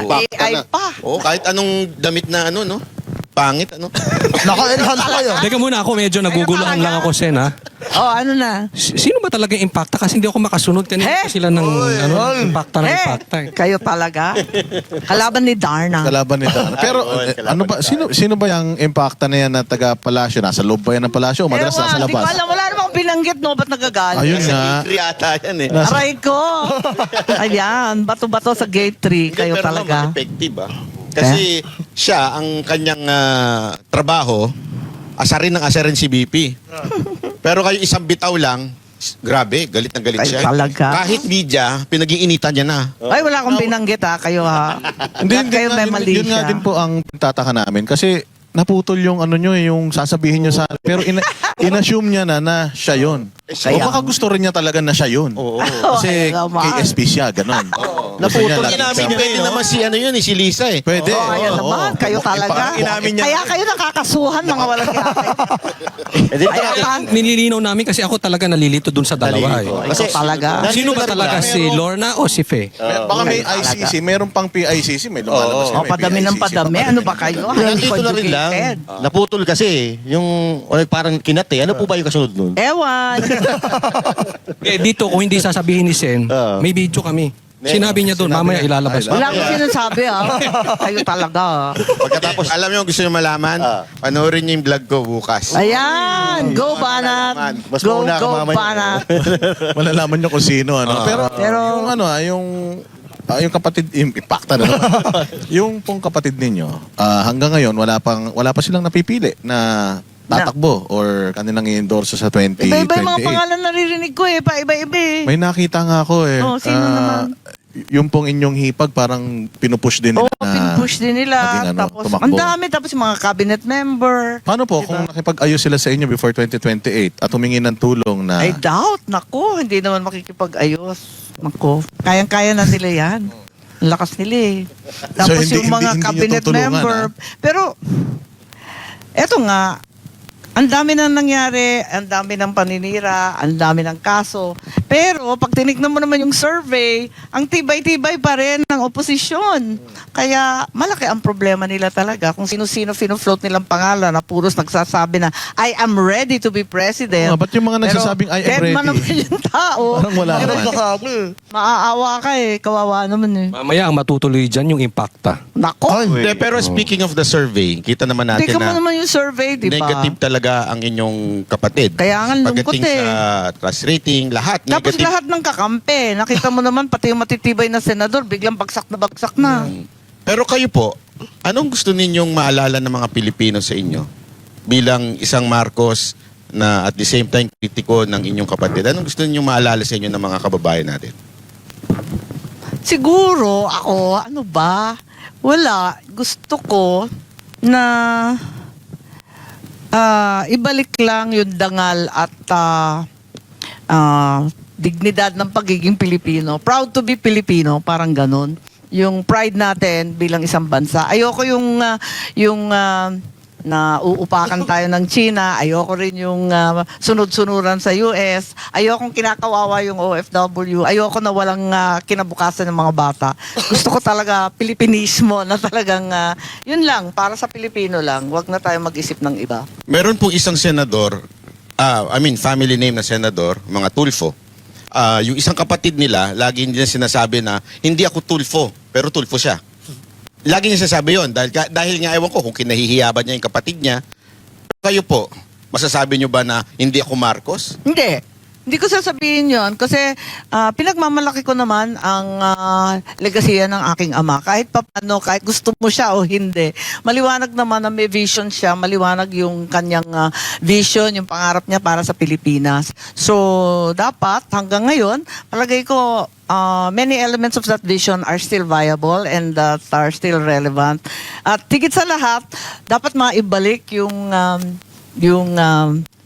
AI pa. Oo, kahit anong damit na no? Pangit, ano? Naka-enhance pa yun. Teka muna ako, medyo naguguluhan lang ako, Sen, ha? Oh, ano na? Sino ba talaga yung impacta? Kasi hindi ako makasunod. Kanina pa sila ng impacta ng impacta. Kayo talaga. Kalaban ni Darna. Kalaban nila. Pero ano ba sino ba yung impacta na yan na taga palasyo? Nasa loob ba yan ng palasyo o madalas Ewan, nasa di ko labas? alam. Wala namang binanggit, no? Ba't nagagalit? Ayun nga. Entry ata yan eh. Aray ko. Ayan, bato-bato sa gate 3. Kayo Pero talaga. naman, effective Kasi siya, ang kanyang trabaho, asarin si BP. Pero kayo isang bitaw lang, grabe, galit na galit Ay, siya. talaga? Kahit media, pinag-iinitan niya na. Ay, wala akong binanggit, ha? Kayo, ha? Hindi, Kayo may mali yun nga siya. din po ang tataka namin kasi naputol yung yung sasabihin nyo sa pero inassume niya na siya yun. O baka gusto rin niya talaga na siya yun. Kasi Ay, naman. KSP siya, ganun. Naputol niya inamin lagi- pwede naman si si Lisa eh. Pwede. Oh, ayan Oo, naman. oo. Kayo talaga. inamin niya. Kaya kayo nakakasuhan, mga walang yate. Ayan, Nililinaw namin kasi ako talaga nalilito dun sa dalawa. Eh. Kasi talaga. Sino ba talaga, si Lorna o si Fe? Baka may ICC, meron pang PICC, may lumalabas O, padami ng padami. Ano ba kayo? Highly Nandito na rin lang. conjugated. Naputol kasi. Yung parang kinat eh. Ano po ba yung kasunod nun? Ewan. Dito, kung hindi sasabihin ni Sen, may video kami. Sinabi niya doon, mamaya ilalabas. Wala akong sinasabi Kayo talaga. Pagkatapos, alam niyo, gusto niyo malaman? Panoorin niyo yung vlog ko bukas. Ayan! Go, Banat! Mas Go, mauna ka go, mamaya. Banat! Malalaman nyo kung sino. Ano? Pero- yung kapatid, yung ipakta na naman. Yung pong kapatid ninyo, hanggang ngayon, wala pa silang napipili na tatakbo or kanilang i-endorse sa 2028. Iba-iba yung mga pangalan naririnig ko Iba-iba May nakita nga ako Oh, sino naman? Yung pong inyong hipag parang pinupush din nila Oo, pinupush din nila. maging Tapos, tumakbo. ang dami. Tapos yung mga cabinet member. Paano po kung nakipag-ayos sila sa inyo before 2028 at humingi ng tulong na I doubt. Naku, hindi naman makikipag-ayos. Naku, kayang-kaya na nila yan. Ang lakas nila Tapos hindi- yung mga hindi nyo cabinet tutulungan, member. Pero, eto nga, ang dami na nangyari, ang dami ng paninira, ang dami ng kaso. Pero pag tinignan mo naman yung survey, ang tibay-tibay pa rin ng oposisyon. Kaya malaki ang problema nila talaga. Kung sino-sino fino-float nilang pangalan na puros nagsasabi na, I am ready to be president. Ba't yung mga Pero nagsasabing, I am dead ready? man naman yung tao. Parang wala Pero naman. Nagsasabi. Maaawa ka kawawa naman Mamaya ang matutuloy dyan yung impacta. Nako. Hindi, pero speaking of the survey, kita naman natin Tika mo na naman yung survey, di ba? negative talaga ang inyong kapatid. Kaya nga, lungkot Pagdating sa trust rating, lahat Tapos negative. lahat ng kakampi. Nakita mo naman, pati yung matitibay na senador, biglang bagsak na. Pero kayo po, anong gusto ninyong maalala ng mga Pilipino sa inyo? Bilang isang Marcos na at the same time kritiko ng inyong kapatid, anong gusto ninyong maalala sa inyo ng mga kababayan natin? Siguro, ako, ano ba? Wala. Gusto ko na ibalik lang yung dangal at dignidad ng pagiging Pilipino. Proud to be Filipino, parang ganun. Yung pride natin bilang isang bansa. Ayoko yung na uupakan tayo ng China. Ayoko rin yung sunod-sunuran sa US. Ayokong kinakawawa yung OFW. Ayoko na walang kinabukasan ng mga bata. Gusto ko talaga Pilipinismo na talagang yun lang, para sa Pilipino lang. Huwag na tayo mag-isip ng iba. Meron pong isang senador, family name na senador, mga Tulfo. Yung isang kapatid nila, lagi nila sinasabi na, hindi ako Tulfo, pero Tulfo siya. Lagi niya sinasabi yun, dahil nga ewan ko kung kinahihiya ba niya yung kapatid niya. Kayo po, masasabi niyo ba na hindi ako Marcos? Hindi ko sasabihin yon kasi pinagmamalaki ko naman ang legasiya ng aking ama. Kahit paano, kahit gusto mo siya o hindi. Maliwanag naman na may vision siya, maliwanag yung kanyang vision, yung pangarap niya para sa Pilipinas. So, dapat hanggang ngayon, palagay ko many elements of that vision are still viable and are still relevant. At tigit sa lahat, dapat maibalik yung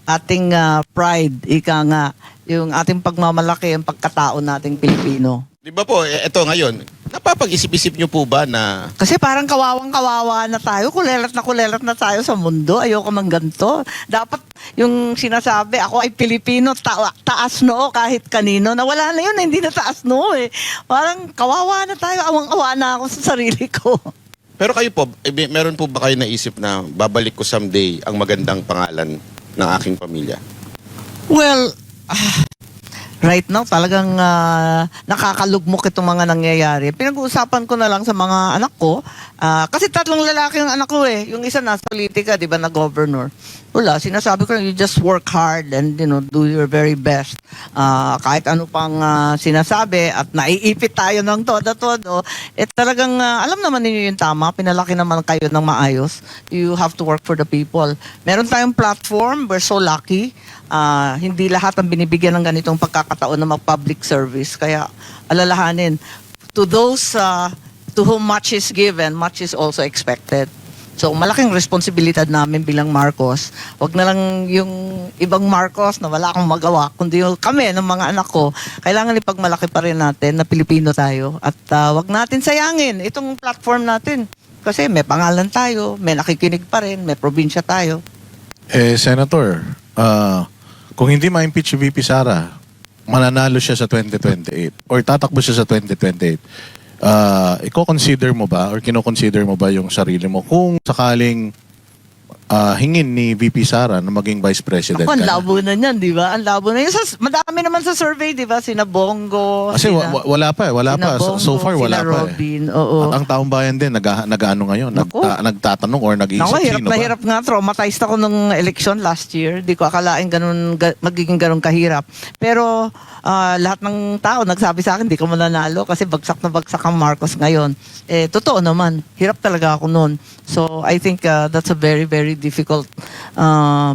ating pride, ika nga, yung ating pagmamalaki, ang pagkatao nating Pilipino. Di ba po, eto ngayon, napapag-isip-isip niyo po ba na Kasi parang kawawang-kawawa na tayo, kulelat na tayo sa mundo, ayoko mang ganito. Dapat yung sinasabi, ako ay Pilipino, taas noo kahit kanino, nawala na yun, hindi na taas noo Parang kawawa na tayo, awang-awa na ako sa sarili ko. Pero kayo po, meron po ba kayo naisip na babalik ko someday ang magandang pangalan ng aking pamilya? Well, right now talagang nakakalugmok itong mga nangyayari. Pinag-uusapan ko na lang sa mga anak ko. Kasi 3 lalaki yung anak ko Yung isa nasa politika, di ba, na governor. Wala, sinasabi ko na you just work hard and do your very best. Kahit ano pang sinasabi at naiipit tayo ng todo-todo, talagang alam naman ninyo yung tama, pinalaki naman kayo ng maayos. You have to work for the people. Meron tayong platform, we're so lucky. Hindi lahat ang binibigyan ng ganitong pagkakataon na mag-public service. Kaya alalahanin, to those to whom much is given, much is also expected. So, malaking responsibilidad namin bilang Marcos. Wag na lang yung ibang Marcos na wala akong magawa, kundi yung kami ng mga anak ko. Kailangan ipagmalaki pa rin natin na Pilipino tayo. At wag natin sayangin itong platform natin. Kasi may pangalan tayo, may nakikinig pa rin, may probinsya tayo. Senator, kung hindi ma-impeach si VP Sara, mananalo siya sa 2028 or tatakbo siya sa 2028, i-consider mo ba or kino-consider mo ba yung sarili mo kung sakaling hingin ni VP Sara na maging Vice President. Ako, ang ka na. labo na niyan, di ba? Ang labo na yan. Madami naman sa survey, di ba? Sina Bongo. Kasi wala pa eh. Wala sina pa. So Bongo, far, wala sina pa Robin. eh. Oo. At ang taong bayan din, nag-ano ngayon, Naku. nagtatanong or nag-iisip Naku, hirap sino na ba? hirap nga. Traumatized ako nung election last year. Di ko akalain magiging ganun kahirap. Pero lahat ng tao nagsabi sa akin, di ka mananalo kasi bagsak na bagsak ang Marcos ngayon. Totoo naman. Hirap talaga ako noon. So, I think that's a very, very difficult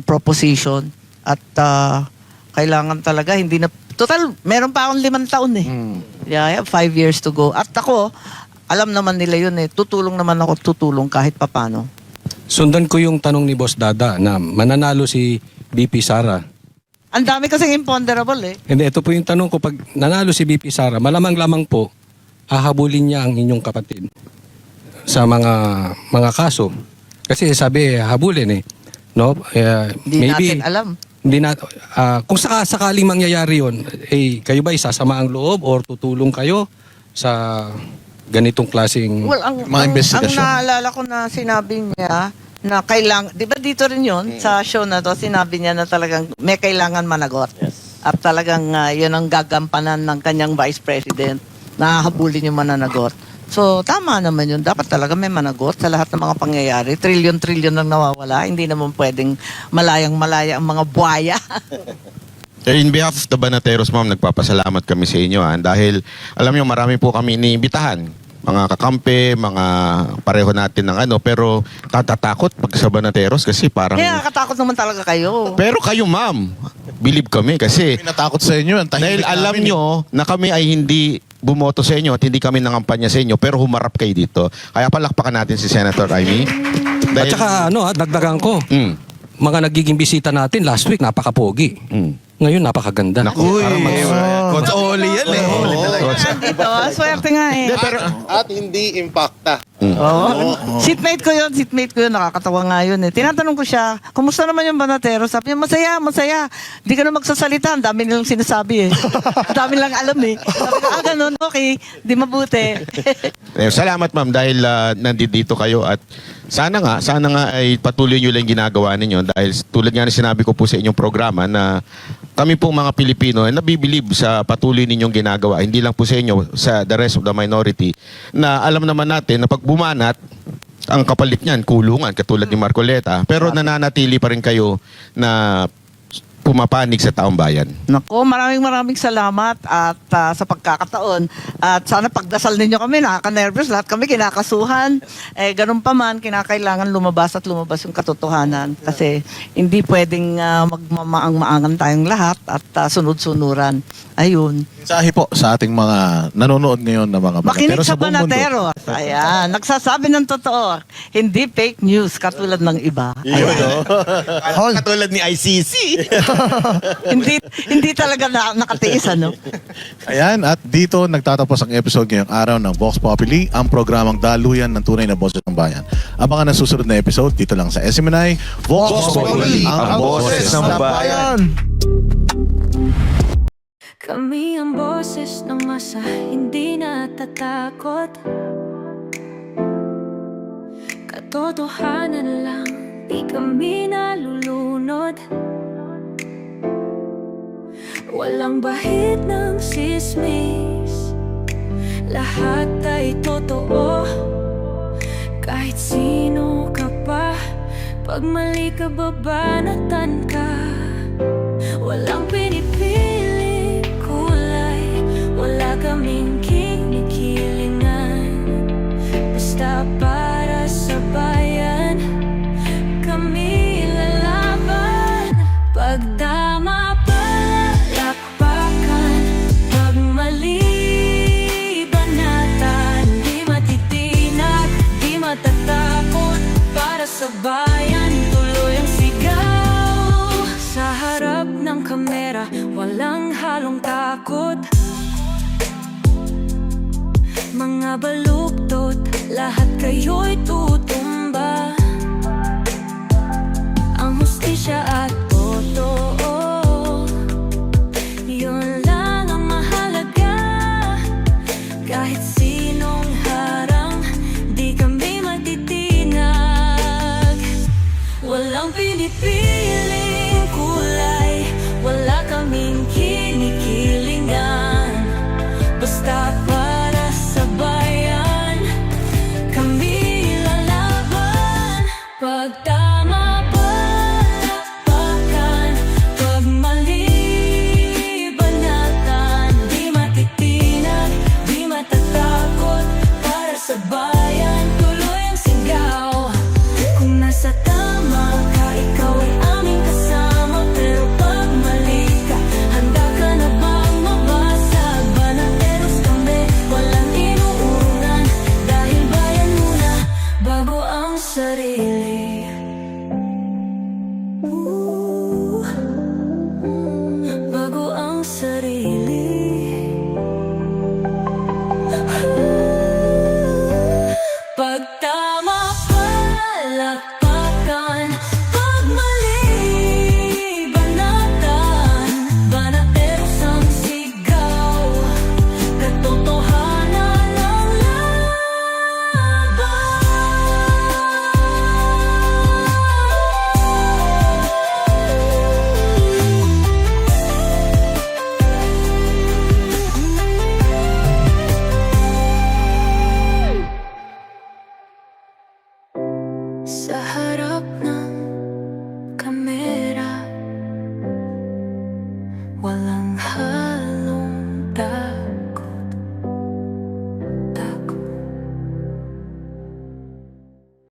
proposition. At kailangan talaga, hindi na... Total, meron pa akong 5 taon eh. Yeah, I have 5 years to go. At ako, alam naman nila yun eh. Tutulong naman ako, tutulong kahit papano. Sundan ko yung tanong ni Boss Dada na mananalo si VP Sara. Ang dami kasing imponderable eh. Hindi, ito po yung tanong ko. Pag nanalo si VP Sara, malamang-lamang po, hahabulin niya ang inyong kapatid sa mga kaso. Kasi sabi, habulin eh. No? Hindi natin alam. Hindi na, kung sakaling mangyayari yun, kayo ba isasama ang loob or tutulong kayo sa ganitong klaseng... Well, ang investigasyon. naalala ko na sinabi niya na kailangan, di ba dito rin yun, sa show na to, sinabi niya na talagang may kailangan managot. At talagang yun ang gagampanan ng kanyang vice president, na habulin yung mananagot. So, tama naman yun. Dapat talaga may managot sa lahat ng mga pangyayari. Trilyon-trilyon lang nawawala. Hindi naman pwedeng malayang-malaya ang mga buhaya. In behalf of the Banateros, ma'am, nagpapasalamat kami sa inyo. Dahil, alam niyo, marami po kami iniimbitahan. Mga kakampi, mga pareho natin ng ano. Pero, tatatakot pag sa Banateros kasi parang... Kaya nakatakot naman talaga kayo. Pero kayo, ma'am, believe kami kasi... May natakot sa inyo. Ang tahimik Dahil alam namin, nyo na kami ay hindi bumoto sa inyo at hindi kami nangampanya sa inyo pero humarap kayo dito. Kaya palakpakan natin si Senator Amy. At saka, dagdagan ko. Mm, Mga nagiging bisita natin last week, napakapogi. mm. Ngayon, napakaganda. Naku, Coach Oli yan eh. Dito, swerte nga eh. At hindi impacta. Seatmate ko yun, nakakatawa nga yun eh. Tinatanong ko siya, kumusta naman yung Banatero? Sabi niya, masaya. Di ka na magsasalita, ang dami nilang sinasabi eh. Ang dami lang alam eh. Sabi ko, ganun, okay, di mabuti. Salamat, ma'am, dahil nandito kayo at sana nga ay patuloy nyo lang ginagawa ninyo dahil tulad nga na sinabi ko po sa inyong programa na kami pong mga Pilipino ay nabibilib sa patuloy ninyong ginagawa. Hindi lang po sa inyo, sa the rest of the minority na alam naman natin na pag bumanat, ang kapalit niyan, kulungan, katulad ni Marcoleta. Pero nananatili pa rin kayo na pumapanig sa taong bayan. Nako, maraming salamat at sa pagkakataon. At sana pagdasal ninyo kami, nakaka-nervous. Lahat kami kinakasuhan. Ganun pa man, kinakailangan lumabas yung katotohanan. Kasi hindi pwedeng magmamaang-maangan tayong lahat at sunod-sunuran. Ayun. mensahe po sa ating mga nanonood ngayon na mga Makinig sa buong mundo. Banatero. Ayan, nagsasabi ng totoo. Hindi fake news katulad ng iba. Katulad ni ICC. hindi talaga nakatiis, ano? Ayan, at dito nagtatapos ang episode ngayong araw ng Vox Populi, ang programang daluyan ng tunay na boses ng bayan. Abangan ang susunod na episode dito lang sa SMNI Vox Populi, ang boses ng bayan. Kami ang boses ng masa, hindi natatakot. Katotohanan lang, di kami nalulunod. Walang bahid ng sismis, lahat ay totoo. Kahit sino ka pa, pag mali ka babanatan ka. Walang pinipili kulay, wala kaming kinikilingan. Basta para sa bayan, kami lalaban. Pagdama palakpakan, pag mali banatan. Di matitinag, di matatakot, para sa bayan tuloy ang sigaw. Sa harap ng kamera, walang halong takot. Mga baluktot, lahat kayo'y tutumba. Ang hustisya at totoo, yun lang ang mahalaga. Kahit sinong harang, di kami matitinag. Wala Pilipino.